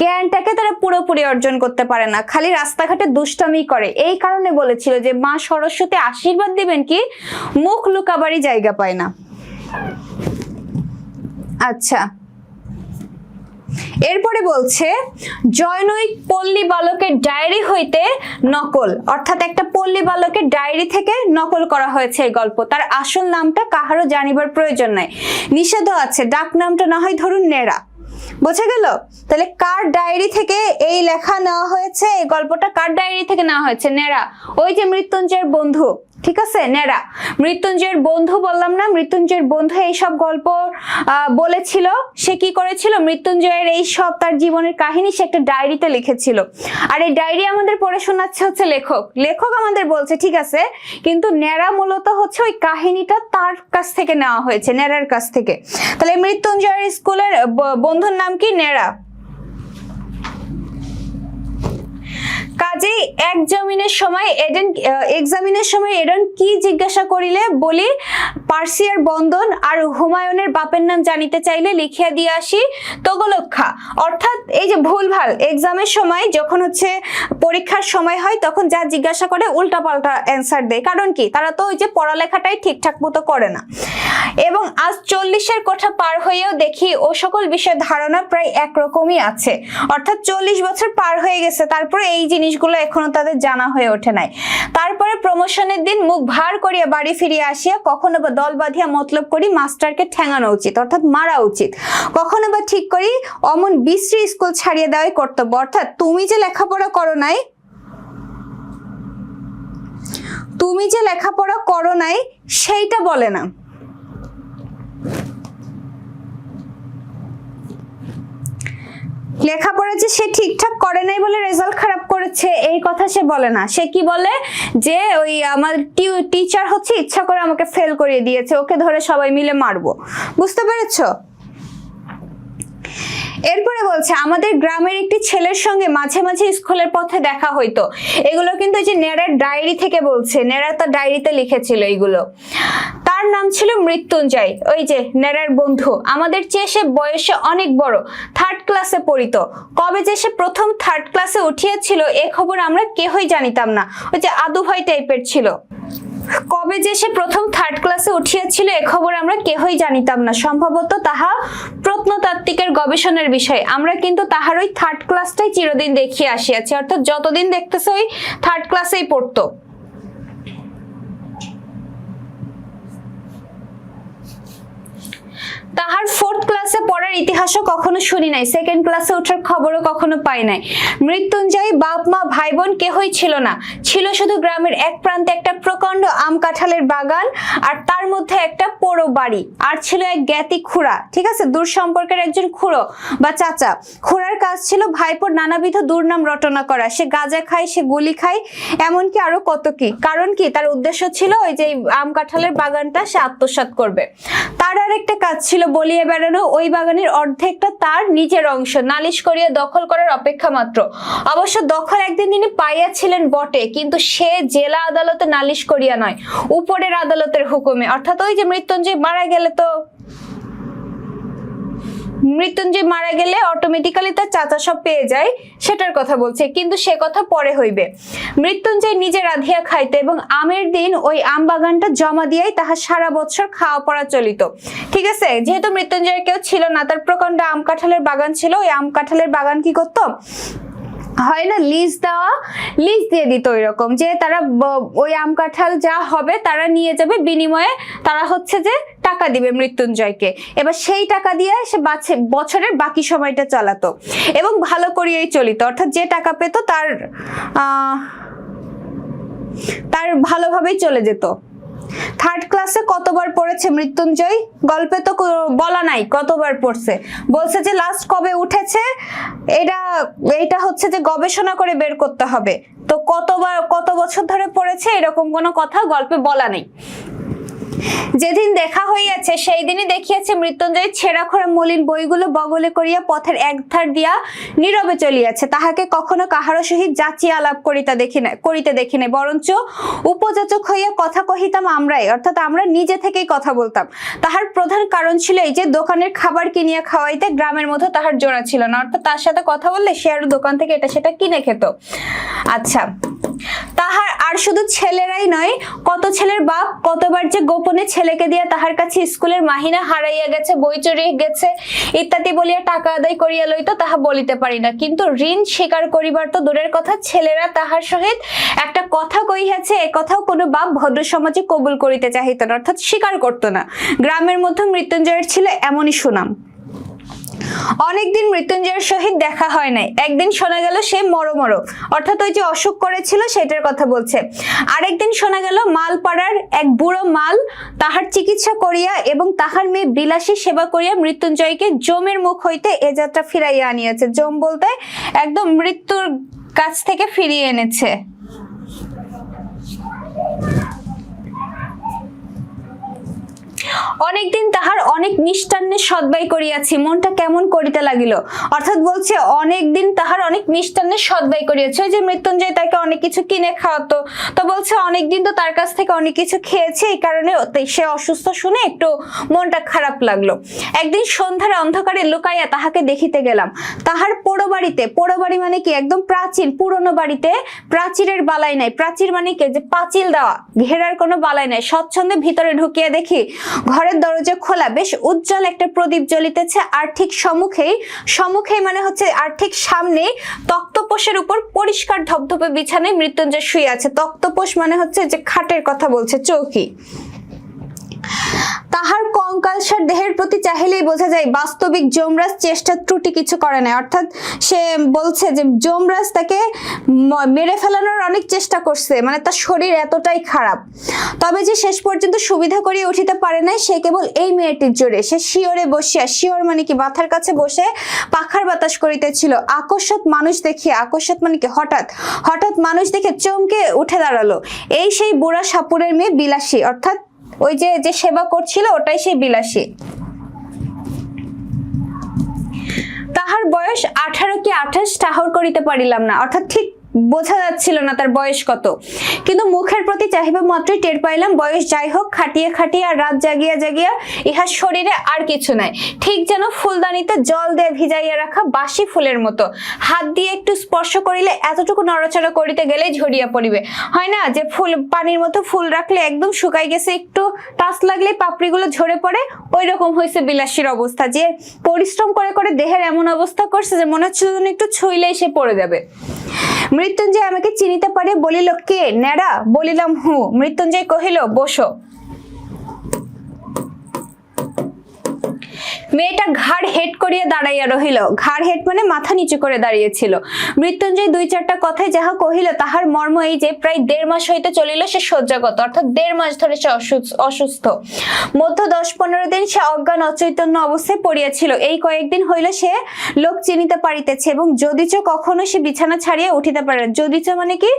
জ্ঞানটাকে তারা পুরোপুরি অর্জন করতে পারে না, খালি রাস্তাঘাটে দুষ্টামি করে। এই কারণে বলেছিল যে মা সরস্বতী আশীর্বাদ দিবেন কি মুখ লুকাবারই জায়গা পায় না। আচ্ছা, এরপরে বলছে জনৈক পল্লী বালকের ডায়েরি হইতে নকল, অর্থাৎ একটা পল্লী বালকের ডায়েরি থেকে নকল করা হয়েছে এই গল্প। তার আসল নামটা কাহারও জানিবার প্রয়োজন নাই, নিষেধ আছে। ডাক নামটা না হয় ধরুন নেড়া। বোঝা গেল? তাহলে কার ডায়েরি থেকে এই লেখা নেওয়া হয়েছে? এই গল্পটা কার ডায়েরি থেকে নেওয়া হয়েছে? নেড়া। ওই যে মৃত্যুঞ্জয়ের বন্ধু, ঠিক আছে, নেড়া। মৃত্যুঞ্জয়ের বন্ধু বললাম না, মৃত্যুঞ্জয়ের বন্ধু এইসব গল্প বলেছিল। সে কি করেছিল? মৃত্যুঞ্জয়ের এই সব তার জীবনের কাহিনী সে একটা ডায়েরিতে লিখেছিল। আর এই ডায়েরি আমাদের পড়ে শোনাচ্ছে হচ্ছে লেখক। লেখক আমাদের বলছে ঠিক আছে, কিন্তু নেড়া মূলত হচ্ছে ওই কাহিনীটা তার কাছ থেকে নেওয়া হয়েছে, নেড়ার কাছ থেকে। তাহলে মৃত্যুঞ্জয়ের স্কুলের বন্ধুর নাম কি? নেড়া। কাজেই এক্সামিনের সময় এডেন কি জিজ্ঞাসা করিলে বলি পার্সিয়ার বন্ধন আর হুমায়ুনের বাপের নাম জানিতে চাইলে লিখিয়া দিয়ে আসি তোগলক্ষা। অর্থাৎ এই যে ভুলভাল এক্সামের সময় যখন হচ্ছে পরীক্ষার সময় হয় তখন যা জিজ্ঞাসা করে উল্টাপাল্টা অ্যান্সার দেয়। কারণ কি, তারা তো ওই যে পড়ালেখাটাই ঠিকঠাক মতো করে না। এবং আজ 40-এর কোঠা পার হয়েও দেখি ও সকল বিষয়ের ধারণা প্রায় একরকমই আছে। অর্থাৎ 40 বছর পার হয়ে গেছে, তারপরে এই জিনিসগুলো এখনো তাদের জানা হয়ে ওঠে নাই। তারপরে প্রমোশনের দিন মুখ ভার করিয়া বাড়ি ফিরিয়া আসিয়া কখনো বা দল বাঁধিয়া মতলব করি মাস্টারকে ঠ্যাঙানো উচিত, অর্থাৎ মারা উচিত। কখনো বা ঠিক করি অমন বিশ্রী স্কুল ছাড়িয়ে দেওয়াই কর্তব্য। অর্থাৎ তুমি যে লেখাপড়া করো নাই, সেইটা বলে না। লেখাপড়া যে সে ঠিকঠাক করে নাই বলে রেজাল্ট খারাপ করেছে এই কথা সে বলে না। সে কি বলে যে ওই আমার টিচার হচ্ছে ইচ্ছা করে আমাকে ফেল করিয়ে দিয়েছে, ওকে ধরে সবাই মিলে মারবো। বুঝতে পেরেছো? এরপরে বলছে আমাদের গ্রামের একটি ছেলের সঙ্গে মাঝে মাঝে স্কুলের পথে দেখা হইতো। এগুলো কিন্তু এই যে নেড়ার ডায়েরি থেকে বলছে, নেড়া তার ডায়েরিতে লিখেছিল এইগুলো। তার নাম ছিল মৃত্যুঞ্জয়, ওই যে নেড়ার বন্ধু। আমাদের চেয়ে সে বয়সে অনেক বড়, 3rd ক্লাসে পড়িত। কবে যে সে প্রথম 3rd ক্লাসে উঠিয়েছিল এ খবর আমরা কেহই জানিতাম না। ওই যে আদু ভাই টাইপের ছিল। কবে যে সে প্রথম 3rd ক্লাসে উঠিয়াছিল এ খবর আমরা কেহই জানিতাম না। সম্ভবত তাহা প্রত্নতাত্ত্বিকের গবেষণার বিষয়। আমরা কিন্তু তাহার ওই 3rd ক্লাসটাই চিরদিন দেখিয়ে আসিয়াছি। অর্থাৎ যতদিন দেখতেছে ওই 3rd ক্লাসেই পড়তো। তাহার 4th ক্লাসে পড়ার ইতিহাসও কখনো শুনি নাই, 2nd ক্লাসে ওঠার খবরও কখনো পাই নাই। মৃত্যুঞ্জয় বাপ মা ভাই বোন কেহই ছিল না, ছিল শুধু গ্রামের এক প্রান্তে একটা প্রকাণ্ড আম কাঁঠালের বাগান আর তার মধ্যে একটা পোড়ো বাড়ি, আর ছিল এক জ্ঞাতি খুড়া। ঠিক আছে, দূর সম্পর্কের একজন খুড়ো বা চাচা। খুড়ার কাজ ছিল ভাইপোর নানাবিধ দুর্নাম রটনা করা। সে গাঁজা খায়, সে গুলি খায়, এমনকি আরো কত কি। কারণ কি, তার উদ্দেশ্য ছিল ওই যে আম কাঁঠালের বাগানটা সে আত্মসাৎ করবে। তার আর একটা কাজ ছিল বলিয়ে বেড়ানো, ওই বাগানের অর্ধেকটা তার নিজের অংশ, নালিশ করিয়া দখল করার অপেক্ষা মাত্র। অবশ্য দখল একদিন তিনি পাইয়াছিলেন বটে, কিন্তু সে জেলা আদালতে নালিশ করিয়া নয়, উপরের আদালতের হুকুমে। অর্থাৎ ওই যে মৃত্যুঞ্জয় মারা গেলে অটোমেটিক্যালি তার চাচা সব পেয়ে যায়, সেটার কথা বলছে। কিন্তু সে কথা পরে হইবে। মৃত্যুঞ্জয় নিজে রাধিয়া খাইতে এবং আমের দিন ওই আম বাগানটা জমা দিয়াই তাহার সারা বছর খাওয়া পড়া চলিত। ঠিক আছে, যেহেতু মৃত্যুঞ্জয়ের কেউ ছিল না, তার প্রকাণ্ড আম কাঁঠালের বাগান ছিল। ওই আম কাঁঠালের বাগান কি করতো, হয় না লিজ দিয়ে দিত, এরকম যে তারা ওই আম কাঁঠাল যা হবে তারা নিয়ে যাবে, বিনিময়ে তারা হচ্ছে যে টাকা দিবে মৃত্যুঞ্জয়কে। এবার সেই টাকা দিয়ে সে বছরের বাকি সময়টা চালাতো এবং ভালো করিয়েই চলিত। অর্থাৎ যে টাকা পেত তার ভালোভাবেই চলে যেত। 3rd ক্লাসে কতবার পড়েছে মৃত্যুঞ্জয়? গল্পে তো বলা নাই কতবার পড়ছে, বলছে যে লাস্ট কবে উঠেছে এটা হচ্ছে যে গবেষণা করে বের করতে হবে। তো কত বছর ধরে পড়েছে এরকম কোনো কথা গল্পে বলা নেই। যেদিন দেখা হইয়াছে সেই দিনই দেখিয়াছে মৃত্যুঞ্জয় ছেঁড়া খোড়া মলিন বইগুলো বগলে করিয়া পথের একধার দিয়া নীরবে চলিয়াছে। তাহাকে কখনো কাহারো সহিত যাচিয়া আলাপ করিতে দেখি নাই, বরঞ্চ উপযাচক হইয়া কথা কহিতাম আমরাই, অর্থাৎ আমরা নিজে থেকেই কথা বলতাম। তাহার প্রধান কারণ ছিল এই যে দোকানের খাবার কিনিয়া খাওয়াইতে গ্রামের মধ্যে তাহার জোড়া ছিল না। অর্থাৎ তার সাথে কথা বললে সে আরো দোকান থেকে এটা সেটা কিনে খেত। আচ্ছা, তাহার আর শুধু ছেলেরাই নয়, কত ছেলের বাপ কতবার যে গোপনে ছেলেকে দিয়া তাহার কাছে স্কুলের মাহিনা হারাইয়া গেছে, বই চুরি গেছে ইত্যাদি বলিয়া টাকা আদায় করিয়া লইতো, তাহা বলিতে পারি না। কিন্তু ঋণ স্বীকার করিবার তো দূরের কথা, ছেলেরা তাহার সহিত একটা কথা কইয়াছে এ কথাও কোনো বাপ ভদ্র সমাজে কবুল করিতে চাহিত না, অর্থাৎ স্বীকার করতো না। গ্রামের মধ্যে মৃত্যুঞ্জয়ের ছিল এমনই সুনাম। অনেকদিন মৃত্যুঞ্জয়ের সহিত দেখা হয় নাই। একদিন শোনা গেল সে মরো, অর্থাৎ ওই যে অসুখ করেছিল সেটার কথা বলছে। আরেকদিন শোনা গেল মালপাড়ার এক বুড়ো মাল তাহার চিকিৎসা করিয়া এবং তাহার মেয়ে বিলাসী সেবা করিয়া মৃত্যুঞ্জয়কে জমের মুখ হইতে এ যাত্রা ফিরাইয়া আনিয়াছে। জম বলতে একদম মৃত্যুর কাছ থেকে ফিরিয়ে এনেছে। অনেকদিন তাহার অনেক মিষ্টান্নের সদ্ব্যয় করিয়াছি, মনটা কেমন করিতে লাগিল। অর্থাৎ বলছে অনেকদিন তাহার অনেক মিষ্টান্নের সদ্ব্যয় করিয়াছে। ওই যে মৃত্যুঞ্জয় তাকে অনেক কিছু কিনে খাওয়াতো, তো বলছে অনেকদিন তো তার কাছ থেকে অনেক কিছু খেয়েছে, এই কারণে সে অসুস্থ শুনে একটু মনটা খারাপ লাগলো। একদিন সন্ধ্যার অন্ধকারে লুকাইয়া তাহাকে দেখিতে গেলাম। তাহার পোড়ো বাড়িতে, পোড়ো বাড়ি মানে কি একদম প্রাচীন পুরনো বাড়িতে প্রাচীরের বালাই নাই। প্রাচীর মানে কি যে পাঁচিল দেওয়া, ঘেরার কোনো বালাই নাই। স্বচ্ছন্দে ভিতরে ঢুকিয়ে দেখি ঘরের দরজা খোলা, বেশ উজ্জ্বল একটা প্রদীপ জ্বলিতেছে। আর ঠিক সম্মুখেই মানে হচ্ছে আর ঠিক সামনে তক্তপোষের উপর পরিষ্কার ধবধবে বিছানায় মৃত্যুঞ্জয় শুয়ে আছে। তক্তপোষ মানে হচ্ছে যে খাটের কথা বলছে, চৌকি। তাহার কঙ্কালসার দেহের প্রতি চাহিলেই বোঝা যায় বাস্তবিক যমরাজ চেষ্টা ত্রুটি কিছু করে নাই। অর্থাৎ সে বলছে যে যমরাজ তাকে মেরে ফেলানোর অনেক চেষ্টা করছে, মানে তার শরীর এতটাই খারাপ। তবে যে শেষ পর্যন্ত সুবিধা করিয়া উঠিতে পারে নাই সে কেবল এই মেয়েটির জোরে। সে শিওরে বসিয়া, শিওর মানে কি মাথার কাছে বসে পাখার বাতাস করিতেছিল। আকস্মাৎ মানুষ দেখিয়া, আকস্মাৎ মানে কি হঠাৎ, হঠাৎ মানুষ দেখে চমকে উঠে দাঁড়ালো। এই সেই বুড়া সাপুরের মেয়ে বিলাসী, অর্থাৎ ওই যে সেবা করছিল ওটাই সেই বিলাসী। তাহার বয়স 18 কি 28 ঠাহর করিতে পারিলাম না, অর্থাৎ ঠিক বোঝা যাচ্ছিল না তার বয়স কত, কিন্তু মুখের প্রতি চাহিবা মাত্রই টের পাইলাম বয়স যাই হোক, খাটিয়ে খাটিয়ে আর রাত জাগিয়া জাগিয়া ইহার শরীরে আর কিছু নাই। ঠিক যেন ফুলদানিতে জল দিয়ে ভিজাইয়া রাখা বাসি ফুলের মতো। হাত দিয়ে একটু স্পর্শ করিলে এতটুকু নড়াচড়া করিতে গেলেই ঝরিয়া পড়িবে। হয় না যে ফুল পানির মতো ফুল রাখলে একদম শুকাই গেছে, একটু টাচ লাগলে পাপড়িগুলো ঝরে পড়ে, ওই রকম হয়েছে বিলাসীর অবস্থা। যে পরিশ্রম করে করে দেহের এমন অবস্থা করছে যে মনে হচ্ছিল যেন একটু ছুঁইলেই সে পড়ে যাবে। মৃত্যুঞ্জয় আমাকে চিনিতে পারে, বলিল কে ন্যাড়া? বলিলাম হু। মৃত্যুঞ্জয় কহিল বসো। মেয়েটা ঘাড় হেট করিয়া দাঁড়াইয়া রহিল। ঘাড় হেট মানে মাথা নিচু করে দাঁড়িয়েছিল। মৃত্যুঞ্জয় 2-4টা কথায় যাহা কহিল তাহার মর্ম এই যে প্রায় 1.5 মাস হইতে চলিল সে শয্যাগত, অর্থাৎ 1.5 মাস ধরে সে অসুস্থ। মধ্য 10-15 দিন সে অজ্ঞান অচৈতন্য অবস্থায় পড়িয়াছিল। এই কয়েকদিন হইল সে লোক চিনিতে পারিতেছে এবং যদিচ কখনো সে বিছানা ছাড়িয়া উঠিতে পারে না। যদিচ মানে কি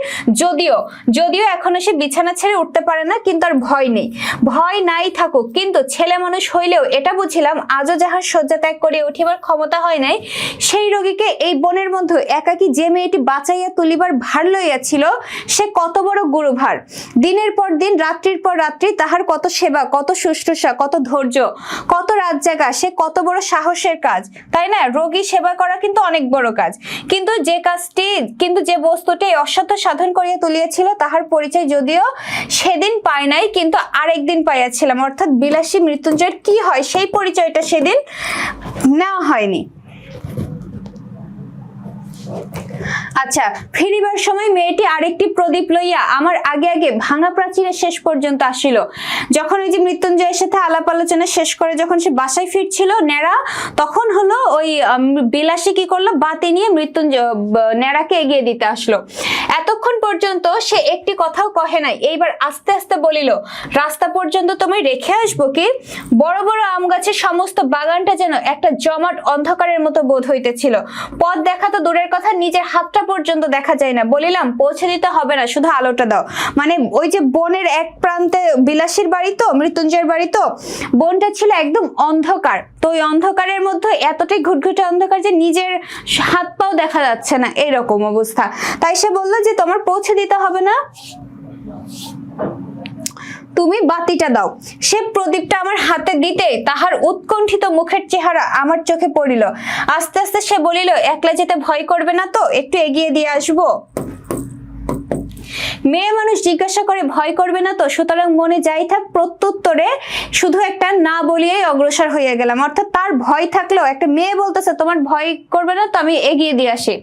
যদিও এখনো সে বিছানা ছেড়ে উঠতে পারে না, কিন্তু আর ভয় নেই। ভয় নাই থাকুক, কিন্তু ছেলে মানুষ হইলেও এটা বুঝিলাম আজও যাহার শয্যা ত্যাগ করিয়া উঠিবার ক্ষমতা হয় নাই, সেই রোগীকে এই বনের মধ্যে একাকী যে মেয়েটি বাঁচাইয়া তুলিবার ভার লইয়াছিল সে কত বড় গুরুভার। দিনের পর দিন, রাত্রির পর রাত্রি তাহার কত সেবা, কত শুশ্রূষা, কত ধৈর্য, কত রাত জাগা, সে কত বড় সাহসের কাজ, তাই না? রোগী সেবা করা কিন্তু অনেক বড় কাজ, কিন্তু যে বস্তুটি অসাধ্য সাধন করিয়া তুলিয়াছিল তাহার পরিচয় যদিও সেদিন পায় নাই, কিন্তু আরেকদিন পাইয়াছিলাম। অর্থাৎ বিলাসী মৃত্যুঞ্জয়ের কি হয় সেই পরিচয়টা সেদিন নেওয়া হয়নি। আচ্ছা, ফিরিবার সময় মেয়েটি আরেকটি প্রদীপ লইয়া আমার আগে আগে ভাঙা প্রাচীরের শেষ পর্যন্ত আসিল। যখন ওই যে মৃত্যুঞ্জয়ের সাথে আলাপ আলোচনা শেষ করে যখন সে বাসায় ফিরছিল ন্যাড়া, তখন হলো ওই বিলাসী কি করলো, বাতি নিয়ে ন্যাড়াকে এগিয়ে দিতে আসলো। এতক্ষণ পর্যন্ত সে একটি কথাও কহে নাই। এইবার আস্তে আস্তে বলিল, রাস্তা পর্যন্ত তোমায় রেখে আসবো কি? বড় বড় আম গাছের সমস্ত বাগানটা যেন একটা জমাট অন্ধকারের মতো বোধ হইতেছিল। পথ দেখা তো দূরের কথা, নিজের হাতটা পর্যন্ত দেখা যায় না। বলিলাম পৌঁছে দিতে হবে না, শুধু আলোটা দাও। মানে ওই যে বনের এক প্রান্তে বিলাসীর বাড়ি, তো মৃত্যুঞ্জয়ের বাড়ি, তো বনটা ছিল একদম অন্ধকার। তো ওই অন্ধকারের মধ্যে এতটাই ঘুটঘুটে অন্ধকার যে নিজের হাত পাও দেখা যাচ্ছে না, এইরকম অবস্থা। তাই সে বললো যে তোমার পৌঁছে দিতে হবে না, তুমি বাতিটা দাও। সে প্রদীপটা আমার হাতে দিতে তাহার উৎকণ্ঠিত মুখের চেহারা আমার চোখে পড়িল। আস্তে আস্তে সে বলিল, একলা যেতে ভয় করবে না তো? একটু এগিয়ে দিয়ে আসবো। মেয়ে মানুষ জিজ্ঞাসা করে ভয় করবে না তো, সুতরাং মনে যাই থাক প্রত্যুত্তরে শুধু একটা না বলিয়েই অগ্রসর হয়ে গেলাম। অর্থাৎ তার ভয় থাকলেও একটা মেয়ে বলতেছে তোমার ভয় করবে না তো, আমি এগিয়ে দিয়ে আসি।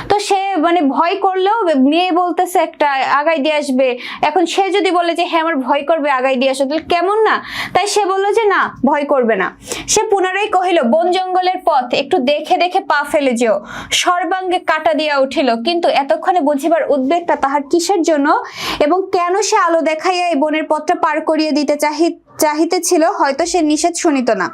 তো সে মানে ভয় করলেও মেয়ে বলতেছে একটা আগাই দিয়ে আসবে। এখন সে যদি বলে যে হ্যাঁ আমার ভয় করবে, আগাই দিয়ে আসো, তাহলে কেমন না? তাই সে বললো যে না, ভয় করবে না। সে পুনরায় কহিল, বন জঙ্গলের পথ একটু দেখে দেখে পা ফেলে যেও। সর্বাঙ্গে কাটা দিয়া উঠিল, কিন্তু এতক্ষণে বুঝিবার উদ্বেগটা তাহার কিসের জন্য এবং কেন সে আলো দেখাইয়া এই বনের পথটা পার করিয়ে দিতে চাহিতেছিল হয়তো সে নিষেধ শুনিত না,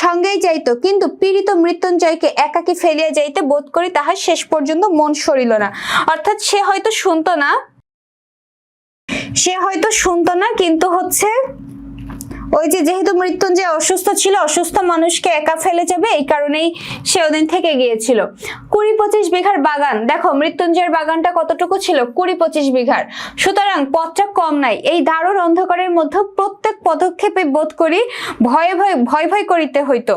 সঙ্গেই যাইতো, কিন্তু পীড়িত মৃত্যুঞ্জয়কে একাকী ফেলিয়া যাইতে বোধ করি তাহার শেষ পর্যন্ত মন সরিল না। অর্থাৎ সে হয়তো শুনতো না, কিন্তু হচ্ছে ওই যে যেহেতু মৃত্যুঞ্জয় অসুস্থ ছিল, অসুস্থ মানুষকে একা ফেলে যাবে, এই কারণেই সে ওদিন থেকে গিয়েছিল। 20-25 বিঘার বাগান, দেখো মৃত্যুঞ্জয়ের বাগানটা কতটুকু ছিল, 20-25 বিঘার। সুতরাং পথটা কম নাই। এই দারুণ অন্ধকারের মধ্যে প্রত্যেক পদক্ষেপে বোধ করি ভয় ভয় করিতে হইতো।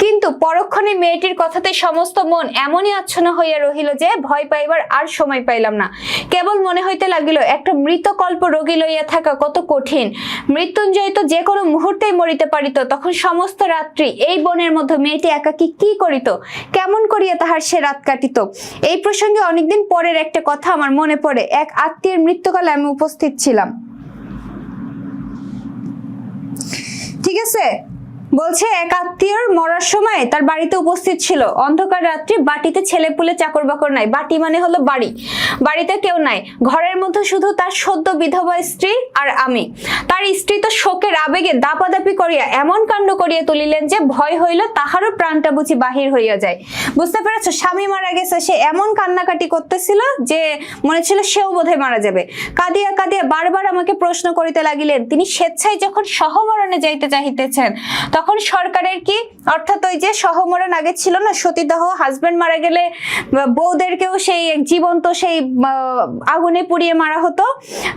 কিন্তু পরক্ষণে মেয়েটির কথাতে সমস্ত মন এমনই আচ্ছন্ন হইয়া রহিল যে ভয় পাইবার আর সময় পাইলাম না। কেবল মনে হইতে লাগিল একটা মৃতকল্প রোগী লইয়া থাকা কত কঠিন। মৃত্যুঞ্জয় তো যে কোনো মুহূর্তেই মরিতে পারিত। তখন সমস্ত রাত্রি এই বনের মধ্যে মেয়েটি একাকী কি করিত, কেমন করিয়া তাহার সে রাত কাটিত। এই প্রসঙ্গে অনেকদিন পরের একটা কথা আমার মনে পড়ে। এক আত্মীয়ের মৃত্যুকালে আমি উপস্থিত ছিলাম। ঠিক আছে, বলছে এক আত্মীয়র মরার সময় তার বাড়িতে উপস্থিত ছিল। অন্ধকার রাত্রি, বাটিতে ছেলে পুলে চাকর বাকর নাই। বাটি মানে হলো বাড়ি, বাড়িতে কেউ নাই। ঘরের মধ্যে শুধু তার সদ্য বিধবা স্ত্রী আর আমি। তার স্ত্রী তো শোকের আবেগে দাপাদাপি করিয়া এমন কাণ্ড করিয়া তুলিলেন যে ভয় হইল তাহারও প্রাণটা বুঝি বাহির হইয়া যায়। বুঝতে পেরেছো, স্বামী মারা গেছে, সে এমন কান্নাকাটি করতেছিল যে মনে ছিল সেও বোধহয় মারা যাবে। কাঁদিয়া কাঁদিয়া বারবার আমাকে প্রশ্ন করিতে লাগিলেন তিনি স্বেচ্ছায় যখন সহমরণে যাইতে চাহিতেছেন তখন সরকারের কি, অর্থাৎ ওই যে সহমরণ আগে ছিল না, সতীদাহ, হাজবেন্ড মারা গেলে বউদেরকেও সেই জীবন্ত সেই আগুনে পুড়িয়ে মারা হতো।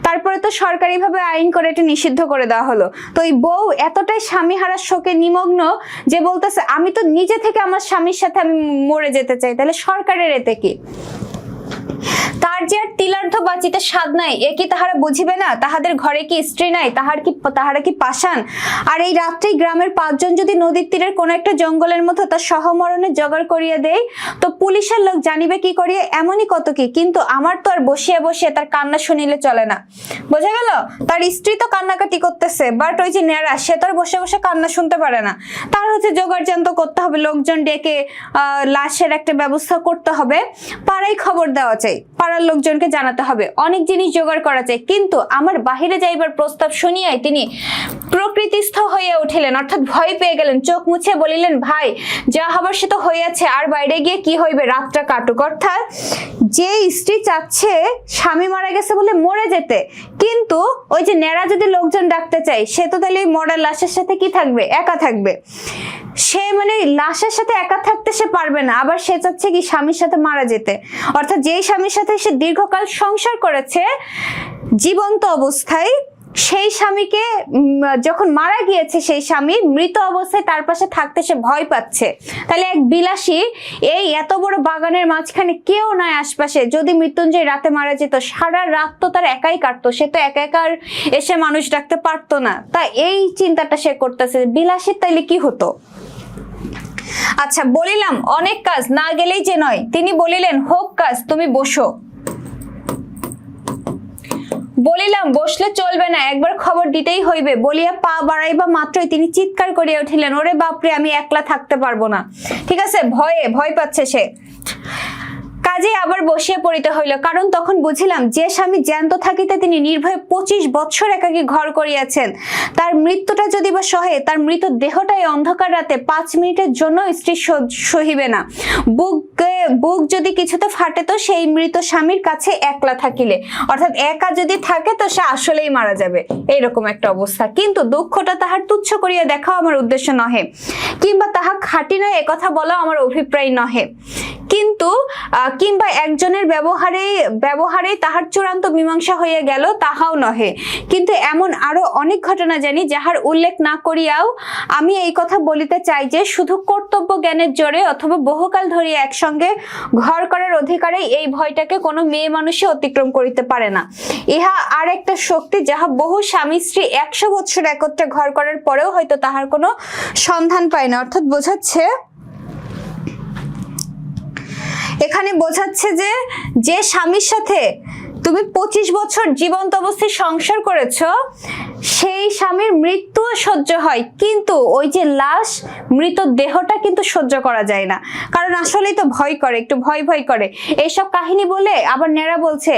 তারপরে তো সরকারিভাবে আইন করে এটা নিষিদ্ধ করে দেওয়া হলো। তো এই বউ এতটাই স্বামী হারার শোকে নিমগ্ন যে বলতেছে আমি তো নিজে থেকে আমার স্বামীর সাথে আমি মরে যেতে চাই, তাহলে সরকারের এতে কি? তার যে আর তিলার্ধ বাঁচিতে স্বাদ নাই, এ কি তাহারা বুঝিবে না? তাহাদের ঘরে কি স্ত্রী নাই? তাহারা কি পাষাণ? আর এই রাত্রেই গ্রামের 5 জন যদি নদীর তীরের কোন একটা জঙ্গলের মধ্যে তার সহমরণে জোগাড় করিয়া দেয় তো পুলিশের লোক জানিবে কি করিয়া, এমনই কত কি। কিন্তু আমার তো আর বসিয়া বসিয়া তার কান্না শুনিলে চলে না। বোঝা গেল? তার স্ত্রী তো কান্নাকাটি করতেছে, বাট ওই যে নেড়া, সে তো আর বসে বসে কান্না শুনতে পারে না। তার হচ্ছে জোগাড় জান্ত করতে হবে, লোকজন ডেকে লাশের একটা ব্যবস্থা করতে হবে, পাড়ায় খবর দেওয়া চাই, পাড়ার লোকজনকে জানাতে হবে, অনেক জিনিস জোগাড় করা চাই। কিন্তু আমার বাহিরে যাইবার প্রস্তাব শুনিয়াই তিনি প্রকৃতিস্থ হইয়া উঠিলেন, অর্থাৎ ভয় পেয়ে গেলেন। চোখ মুছে বলিলেন ভাই যা হবার সে তো হইয়াছে, আর বাইরে গিয়ে কি হইবে, রাতটা কাটুক। অর্থাৎ যে স্ত্রী চাচ্ছে স্বামী মারা গেছে বলে মরে যেতে, কিন্তু ওই যে নেড়া যদি লোকজন ডাকতে চাই, সে তো তাহলে মরা লাশের সাথে কি থাকবে, একা থাকবে। সে মানে লাশের সাথে একা থাকতে সে পারবে না, আবার সে চাচ্ছে কি স্বামীর সাথে মারা যেতে। অর্থাৎ যেই স্বামীর সাথে সে দীর্ঘকাল সংসার করেছে জীবন্ত অবস্থায়, সেই স্বামীকে যখন মারা গিয়েছে, সেই স্বামী মৃত অবস্থায় তার পাশে থাকতে সে ভয় পাচ্ছে। তাহলে এক বিলাসী এই এত বড় বাগানের মাঝখানে কেউ নাই আশপাশে, যদি মৃত্যুঞ্জয় রাতে মারা যেত সারা রাত তো তার একাই কাটতো, সে তো একা একা এসে মানুষ ডাকতে পারতো না। তা এই চিন্তাটা সে করতেছে, বিলাসীর তাইলে কি হতো। আচ্ছা বলিলাম অনেক কাজ, না গেলেই যে নয়। তিনি বলিলেন হোক কাজ, তুমি বসো। বলিলাম বসলে চলবে না, একবার খবর দিতেই হইবে। বলিয়া পা বাড়াইবা মাত্রই তিনি চিৎকার করিয়া উঠিলেন, ওরে বাপরে আমি একলা থাকতে পারবো না। ঠিক আছে, ভয় পাচ্ছে সে। কাজে আবার বসিয়া পড়িতে হইল, কারণ তখন বুঝিলাম যে স্বামী জ্যান্ত থাকিতে তিনি নির্ভয়ে 25 বৎসর একাকী ঘর করিয়াছেন, তার মৃত্যুটা যদি বা সহে, তার মৃত দেহটাই অন্ধকার রাতে 5 মিনিটের জন্য স্ত্রী সহিবে না। বুক যদি কিছুতে ফাটে তো সেই মৃত স্বামীর কাছে একলা থাকিলে, অর্থাৎ একা যদি থাকে তো সে আসলেই মারা যাবে, এইরকম একটা অবস্থা। কিন্তু দুঃখটা তাহার তুচ্ছ করিয়া দেখাও আমার উদ্দেশ্য নহে, কিংবা তাহা খাঁটি নয় একথা বলা আমার অভিপ্রায় নহে, কিন্তু কিংবা একজনের ব্যবহারে তাহার চূড়ান্ত মীমাংসা হইয়া গেল তাহাও নহে। কিন্তু এমন আরো অনেক ঘটনা জানি যাহার উল্লেখ না করিয়াও আমি এই কথা বলিতে চাই যে শুধু কর্তব্য জ্ঞানের জোরে অথবা বহুকাল ধরিয়া একসঙ্গে ঘর করার অধিকারে এই ভয়টাকে কোনো মেয়ে মানুষই অতিক্রম করিতে পারে না। ইহা আর একটা শক্তি যাহা বহু স্বামী স্ত্রী 100 বৎসর একত্রে ঘর করার পরেও হয়তো তাহার কোনো সন্ধান পায় না। অর্থাৎ এখানে বোঝাচ্ছে যে স্বামীর সাথে তুমি 25 বছর জীবন্ত অবস্থায় সংসার করেছো, সেই স্বামীর মৃত্যু সহ্য হয়, কিন্তু ওই যে লাশ মৃত দেহটা কিন্তু সহ্য করা যায় না, কারণ আসলেই তো ভয় করে, একটু ভয় করে। এইসব কাহিনী বলে আবার নেড়া বলছে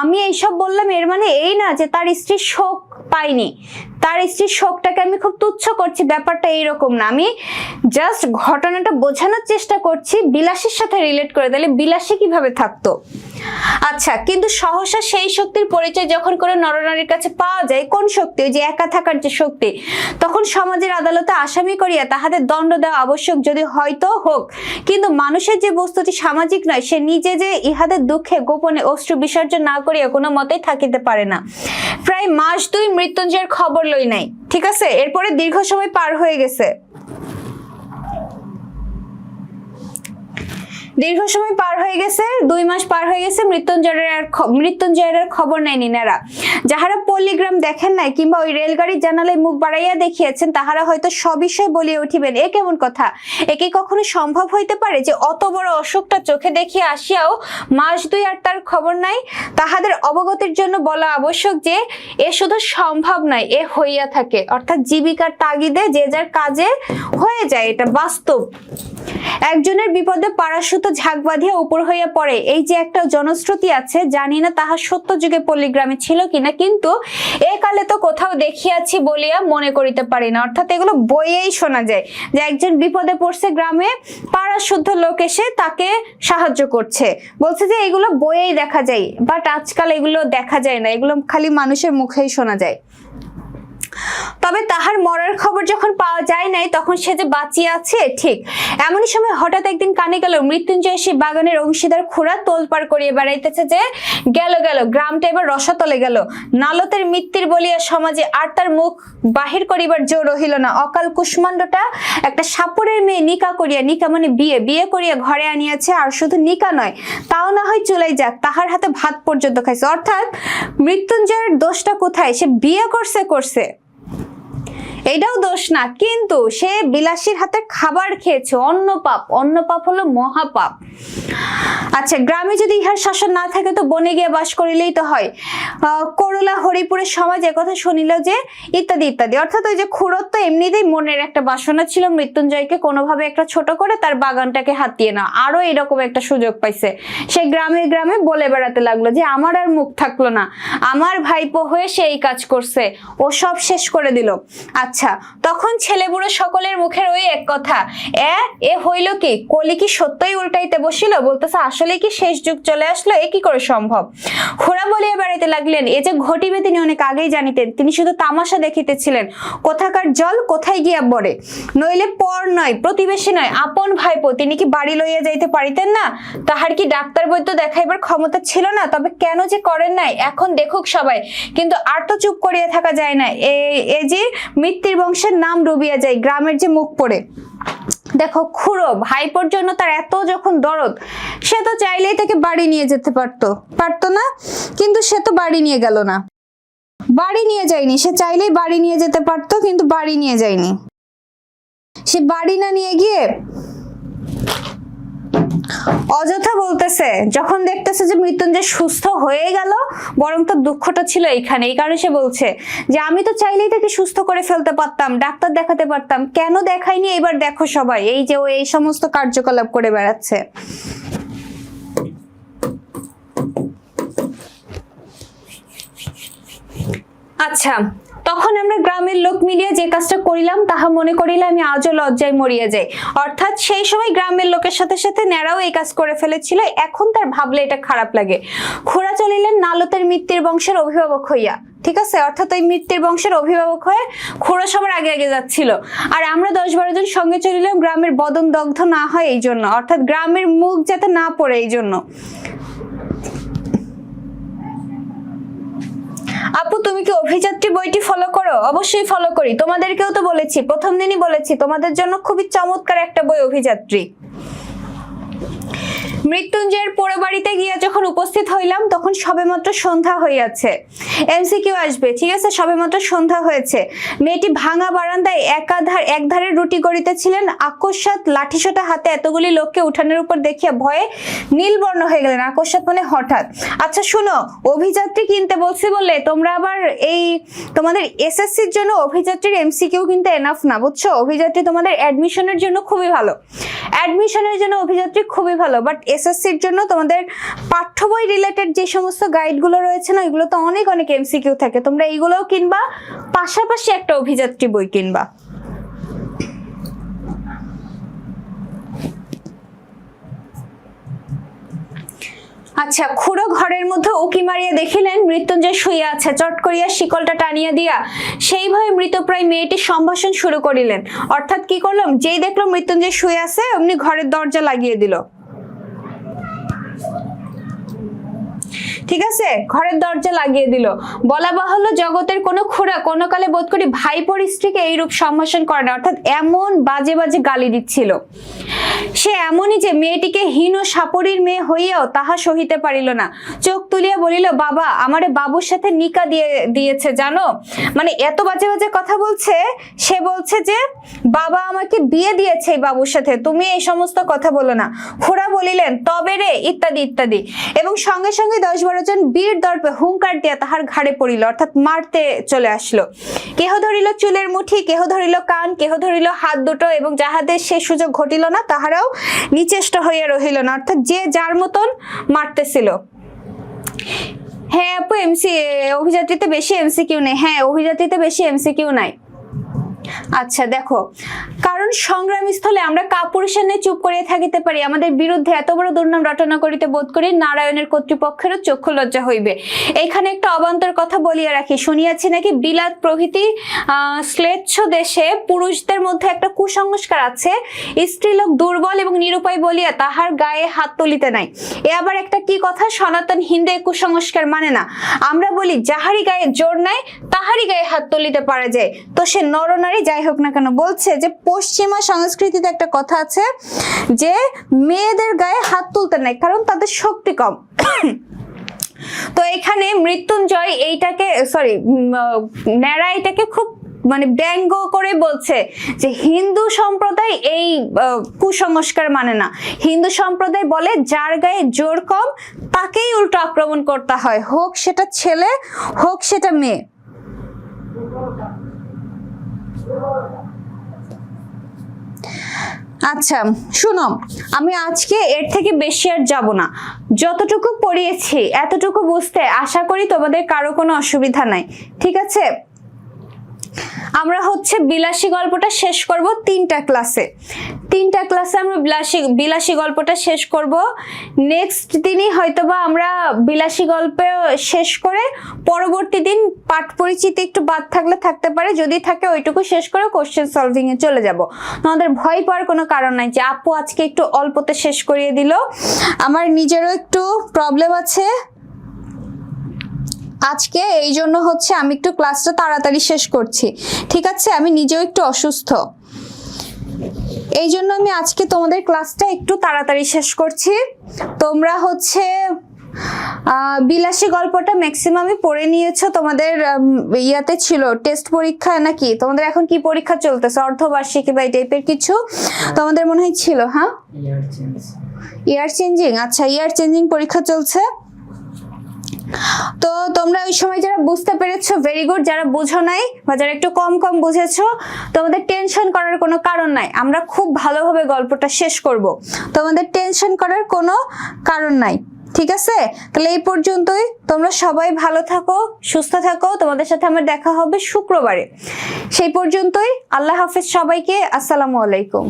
আমি এইসব বললাম এর মানে এই না যে তার স্ত্রী শোক পায়নি, তার স্ত্রীর শোকটাকে আমি খুব তুচ্ছ করছি, ব্যাপারটা এইরকম না। আমি জাস্ট ঘটনাটা বোঝানোর চেষ্টা করছি বিলাসীর সাথে রিলেট করে, তাহলে বিলাসী কিভাবে থাকতো। আচ্ছা, কিন্তু সহসা সেই শক্তির পরিচয় যখন কোনো নরনারীর কাছে পাওয়া যায়, কোন শক্তি, ওই যে একা থাকার যে শক্তি, তখন সমাজের আদালতে আসামি করিয়া তাহাদের দণ্ড দেওয়া আবশ্যক, যদি হয়তো হোক। কিন্তু মানুষের যে বস্তুটি সামাজিক নয়, সে নিজে যে ইহাদের দুঃখে গোপনে অশ্রু বিসর্জন না করিয়া কোনো মতেই থাকিতে পারে না। প্রায় মাস 2 মৃত্যুঞ্জয়ের খবর লই নাই, ঠিক আছে। এরপরে দীর্ঘ সময় পার হয়ে গেছে, দীর্ঘ সময় পার হয়ে গেছে, 2 মাস পার হয়ে গেছে, মৃত্যুঞ্জয়ের আর খবর নেয়নি নেরা। যাহারা পল্লীগ্রাম দেখেন নাই কিংবা ওই রেলগাড়ির জানালায় মুখ বাড়াইয়া দেখিয়েছেন, তাহারা হয়তো সবিষয়ে বলিয়া উঠিবেন, এ কেমন কথা, একে কখনো সম্ভব হইতে পারে যে অত বড় অসুখটা চোখে দেখিয়া আসিয়াও মাস 2 আর তার খবর নাই। তাহাদের অবগতির জন্য বলা আবশ্যক যে এ শুধু সম্ভব নয়, এ হইয়া থাকে, অর্থাৎ জীবিকার তাগিদে যে যার কাজে হয়ে যায়, এটা বাস্তব। একজনের বিপদে পারাসুত ঝাঁক বাঁধিয়া উপর হইয়া পড়ে, এই যে একটা জনশ্রুতি আছে, জানি না তাহা সত্য যুগে পল্লীগ্রামে ছিল কিনা, কিন্তু এ কালে তো কোথাও দেখিয়াছি বলিয়া মনে করিতে পারি না। অর্থাৎ এগুলো বইয়েই শোনা যায় যে একজন বিপদে পড়ছে, গ্রামে পারাশুদ্ধ লোক এসে তাকে সাহায্য করছে, বলছে যে এগুলো বইয়েই দেখা যায়, বাট আজকাল এগুলো দেখা যায় না, এগুলো খালি মানুষের মুখেই শোনা যায়। তবে তাহার মরার খবর যখন পাওয়া যায় নাই, তখন সে যে বাঁচিয়ে আছে ঠিক। এমনই সময় হঠাৎ একদিন কানে গেল মৃত্যুঞ্জয় সেই বাগানের অংশীদার খুড়া তোলপাড় করিয়ে বেড়াইতেছে যে গেল গ্রামটা এবার রসাতলে গেল। নালতের মৃত্যুর বলিয়া সমাজে আর তার মুখ বাহির করিবার জোর রহিল না। অকাল কুষ্মাণ্ডটা একটা সাপুরের মেয়ে নিকা করিয়া, নিকা মানে বিয়ে করিয়া ঘরে আনিয়াছে, আর শুধু নিকা নয়, তাও না হয় চুলাই যাক, তাহার হাতে ভাত পর্যন্ত খাইছে। অর্থাৎ মৃত্যুঞ্জয়ের দোষটা কোথায়, সে বিয়ে করছে, এটাও দোষ না, কিন্তু সে বিলাসীর হাতে খাবার খেয়েছে, অন্ন পাপ হলো মহাপাপ। আচ্ছা, গ্রামে যদি ইহার শাসন না থাকে তো বনে গিয়ে বাস করিলেই তো হয়। করলা হরিপুরের সমাজ একথা শুনিল যে ইত্যাদি ইত্যাদি। অর্থাৎ ওই যে খুড়োর তো এমনিতেই মনের একটা বাসনা ছিল মৃত্যুঞ্জয়কে কোনোভাবে একটা ছোট করে তার বাগানটাকে হাতিয়ে না, আরো এরকম একটা সুযোগ পাইছে। সে গ্রামে বলে বেড়াতে লাগলো যে আমার আর মুখ থাকলো না, আমার ভাইপো হয়ে সে এই কাজ করছে, ও সব শেষ করে দিল। আচ্ছা, তখন ছেলে বুড়ো সকলের মুখের ওই এক কথা, এ হইল কি, কলি কি সত্যই উল্টাইতে বসিল, বলতেছে আসলে কি শেষ যুগ চলে আসলো, এ কি করে সম্ভব। খুড়া বলিয়া বেড়াইতে লাগলেন, এ যে ঘটিবে তিনি অনেক আগেই জানিতেন, তিনি শুধু তামাশা দেখিতেছিলেন। কোথাকার জল কোথায় গিয়া পড়ে, নইলে পর নয়, প্রতিবেশী নয়, আপন ভাইপো, তিনি কি বাড়ি লইয়া যাইতে পারিতেন না, তাহার কি ডাক্তার বৈদ্য দেখাইবার ক্ষমতা ছিল না, তবে কেন যে করেন নাই, এখন দেখুক সবাই, কিন্তু আর তো চুপ করিয়া থাকা যায় না, এ যে মৃত্যুর বংশের নাম ডুবিয়া যায়, গ্রামের যে মুখ পড়ে। দেখো, খুড়ো ভাইপোর জন্য তার এত যখন দরদ, সে তো চাইলেই তাকে বাড়ি নিয়ে যেতে পারতো না, কিন্তু সে তো বাড়ি নিয়ে গেল না, বাড়ি নিয়ে যায়নি। সে চাইলেই বাড়ি নিয়ে যেতে পারতো, কিন্তু বাড়ি নিয়ে যায়নি। সে বাড়ি না নিয়ে গিয়ে অযথা বলতেছে, যখন দেখতেছে যে মৃত্যুঞ্জয় সুস্থ হয়ে গেল, বরং তো দুঃখটা ছিল এইখানে। এই কারণে সে বলছে যে আমি তো চাইলেই তাকে সুস্থ করে ফেলতে পারতাম, ডাক্তার দেখাতে পারতাম, কেন দেখাইনি, এবার দেখো সবাই, এই যে ও এই সমস্ত কার্যকলাপ করে বেড়াচ্ছে। আচ্ছা, তখন আমরা গ্রামের লোক মিলিয়ে যে কাজটা করিলাম তাহা মনে করিলে আমি আজও লজ্জায় মরিয়া যাই। অর্থাৎ সেই সময় গ্রামের লোকের সাথে সাথে নেরাও এই কাজ করে ফেলেছিল, এখন তার ভাবলে এটা খারাপ লাগে। খুড়া চলিলেন নালতের মৃত্যুর বংশের অভিভাবক হইয়া, ঠিক আছে। অর্থাৎ ওই মৃত্যুর বংশের অভিভাবক হয়ে খুড়া সবার আগে যাচ্ছিল, আর আমরা 10-12 জন সঙ্গে চলিলাম গ্রামের বদন দগ্ধ না হয় এই জন্য, অর্থাৎ গ্রামের মুখ যাতে না পড়ে এই জন্য। আপু, তুমি কি অভিযাত্রী বইটি ফলো করো? অবশ্যই ফলো করি, তোমাদেরকেও তো বলেছি, প্রথম দিনই বলেছি তোমাদের জন্য খুবই চমৎকার একটা বই অভিযাত্রী। মৃত্যুঞ্জয়ের পোড়ো বাড়িতে গিয়ে যখন উপস্থিত হইলাম তখন সবেমাত্র সন্ধ্যা হইয়াছে। এমসিকিউ আসবে, ঠিক আছে। সবেমাত্র সন্ধ্যা হয়েছে। মেয়েটি ভাঙা বারান্দায় একধারে রুটি গড়িতেছিলেন। আকস্মাৎ লাঠিসোঁটা হাতে এতগুলি লোককে উঠানের উপর দেখিয়া ভয়ে নীলবর্ণ হয়ে গেলেন। আকস্মাৎ মানে হঠাৎ। আচ্ছা শুনো, অভিযাত্রী কিনতে বলছি বললে তোমরা আবার এই তোমাদের এসএসসির জন্য অভিযাত্রীর এমসিকিউ কিন্তু এনাফ না, বুঝছো। অভিযাত্রী তোমাদের অ্যাডমিশনের জন্য খুবই ভালো, অ্যাডমিশনের জন্য অভিযাত্রী খুবই ভালো, বাট এসএসসির জন্য তোমাদের পাঠ্য বই রিলেটেড যে সমস্ত গাইডগুলো রয়েছে না, এগুলো তো অনেক অনেক এমসিকিউ থাকে, তোমরা এইগুলোও কিনবা, পাশাপাশি একটা অভিযাত্রী বই কিনবা। আচ্ছা, খুড়ো ঘরের মধ্যে উকি মারিয়া দেখিলেন মৃত্যুঞ্জয় শুইয়া আছে, চট করিয়া শিকলটা টানিয়া দিয়া সেইভাবে মৃতপ্রায় মেয়েটির সম্ভাষণ শুরু করিলেন। অর্থাৎ কি করলাম, যেই দেখলো মৃত্যুঞ্জয় শুয়ে আছে অমনি ঘরের দরজা লাগিয়ে দিল। ঠিক আছে, ঘরের দরজা লাগিয়ে দিল। বলা বাহুল্য জগতের কোনো খুড়া কোনো কালে বোধ করি ভাইপোর স্ত্রীকে এইরূপ সম্ভাষণ করে না, অর্থাৎ এমন বাজে বাজে গালি দিচ্ছিল। সে এমনই যে মেয়েটিকে হীন ও সাপরির মেয়ে হইয়াও তাহা সহিতে পারিল না। চোখ তুলিয়া বলিল, বাবা আমারে বাবুর সাথে নিকা দিয়েছে জানো। মানে এত বাজে বাজে কথা বলছে, সে বলছে যে বাবা আমাকে বিয়ে দিয়েছে এই বাবুর সাথে, তুমি এই সমস্ত কথা বলো না। খুড়া বলিলেন, তবে রে, ইত্যাদি ইত্যাদি, এবং সঙ্গে সঙ্গে 10-12 জন বীর দর্পে হুঙ্কার দিয়া তাহার ঘাড়ে পড়িল, অর্থাৎ মারতে চলে আসলো। কেহ ধরিল চুলের মুঠি, কেহ ধরিল কান, কেহ ধরিল হাত দুটো, এবং যাহাদের সে সুযোগ ঘটিল না তাহারাও নিচেষ্ট হইয়া রহিল না, অর্থাৎ যে যার মতন মারতেছিল। হ্যাঁ আপু, অভিযাত্রীতে বেশি এমসিকিউ নেই। হ্যাঁ, অভিযাত্রীতে বেশি এমসিকিউ নাই। আচ্ছা দেখো, কারণ সংগ্রামী স্থলে আমরা কাপুরুষের ন্যায় চুপ করিয়া থাকিতে পারি, আমাদের বিরুদ্ধে এত বড় দুর্নাম রটনা করিতে বোধ করি নারায়ণের কর্তৃপক্ষেরও চক্ষু লজ্জা হইবে। এইখানে একটা অবান্তর কথা বলিয়া রাখি, শুনিয়াছি নাকি বিলাত প্রভৃতি শ্লেচ্ছ দেশে পুরুষদের মধ্যে একটা কুসংস্কার আছে, স্ত্রীলোক দুর্বল এবং নিরুপায় বলিয়া তাহার গায়ে হাত তুলিতে নাই। এ আবার একটা কি কথা, সনাতন হিন্দু কুসংস্কার মানে না। আমরা বলি যাহারি গায়ে জোর নাই তাহারি গায়ে হাত তুলিতে পারা যায়, তো সে নরনারী যাই হোক না কেন। বলছে যে পশ্চিমা সংস্কৃতিতে একটা কথা আছে যে মেয়েদের গায়ে হাত তুলতে নাই, কারণ তাদের শক্তি কম। তো এখানে মৃত্যুঞ্জয় এইটাকে ন্যাড়া এটাকে খুব মানে ব্যঙ্গ করে বলছে যে হিন্দু সম্প্রদায় এই কুসংস্কার মানে না। হিন্দু সম্প্রদায় বলে যার গায়ে জোর কম তাকেই উল্টো আক্রমণ করতে হয়, হোক সেটা ছেলে হোক সেটা মেয়ে। আচ্ছা শুনো, আমি আজকে এর থেকে বেশি আর যাব না, যতটুকু পড়িয়েছি এতটুকু বুঝতে আশা করি তোমাদের কারো কোনো অসুবিধা নাই। ঠিক আছে, আমরা হচ্ছে বিলাসী গল্পটা শেষ করব 3টা ক্লাসে। 3টা ক্লাসে আমরা বিলাসী গল্পটা শেষ করব। নেক্সট দিনই হয়তোবা আমরা বিলাসী গল্প শেষ করে পরবর্তী দিন পাঠ পরিচিতি একটু বাদ থাকলে থাকতে পারে, যদি থাকে ওইটুকু শেষ করে কোশ্চেন সলভিং এ চলে যাব। আমাদের ভয় পাওয়ার কোনো কারণ নাই যে আপু আজকে একটু অল্পতে শেষ করিয়ে দিল। আমার নিজেরও একটু প্রবলেম আছে আজকে, এই জন্য হচ্ছে আমি একটু ক্লাসটা তাড়াতাড়ি শেষ করছি। ঠিক আছে, আমি নিজেও একটু অসুস্থ, এই জন্য আমি আজকে তোমাদের ক্লাসটা একটু তাড়াতাড়ি শেষ করছি। তোমরা হচ্ছে বিলাসী গল্পটা ম্যাক্সিমামই পড়ে নিয়েছো, তোমাদের ইয়াতে ছিল টেস্ট পরীক্ষা নাকি, তোমাদের এখন কি পরীক্ষা চলতেছে, অর্ধবার্ষিকী বা এই টাইপের কিছু তোমাদের মনে হয় ছিল। হ্যাঁ, ইয়ার চেঞ্জিং। আচ্ছা, ইয়ার চেঞ্জিং পরীক্ষা চলছে। তো তোমরা ওই সময় যারা বুঝতে পেরেছো ভেরি গুড, যারা বুঝো নাই বা যারা একটু কম কম বুঝেছো তোমাদের টেনশন করার কোনো কারণ নাই, আমরা খুব ভালোভাবে গল্পটা শেষ করব, তোমাদের টেনশন করার কোনো কারণ নাই। ঠিক আছে, তাহলে এই পর্যন্তই। তোমরা সবাই ভালো থাকো, সুস্থ থাকো, তোমাদের সাথে আমার দেখা হবে শুক্রবারে। সেই পর্যন্তই, আল্লাহ হাফেজ সবাইকে, আসসালামু আলাইকুম।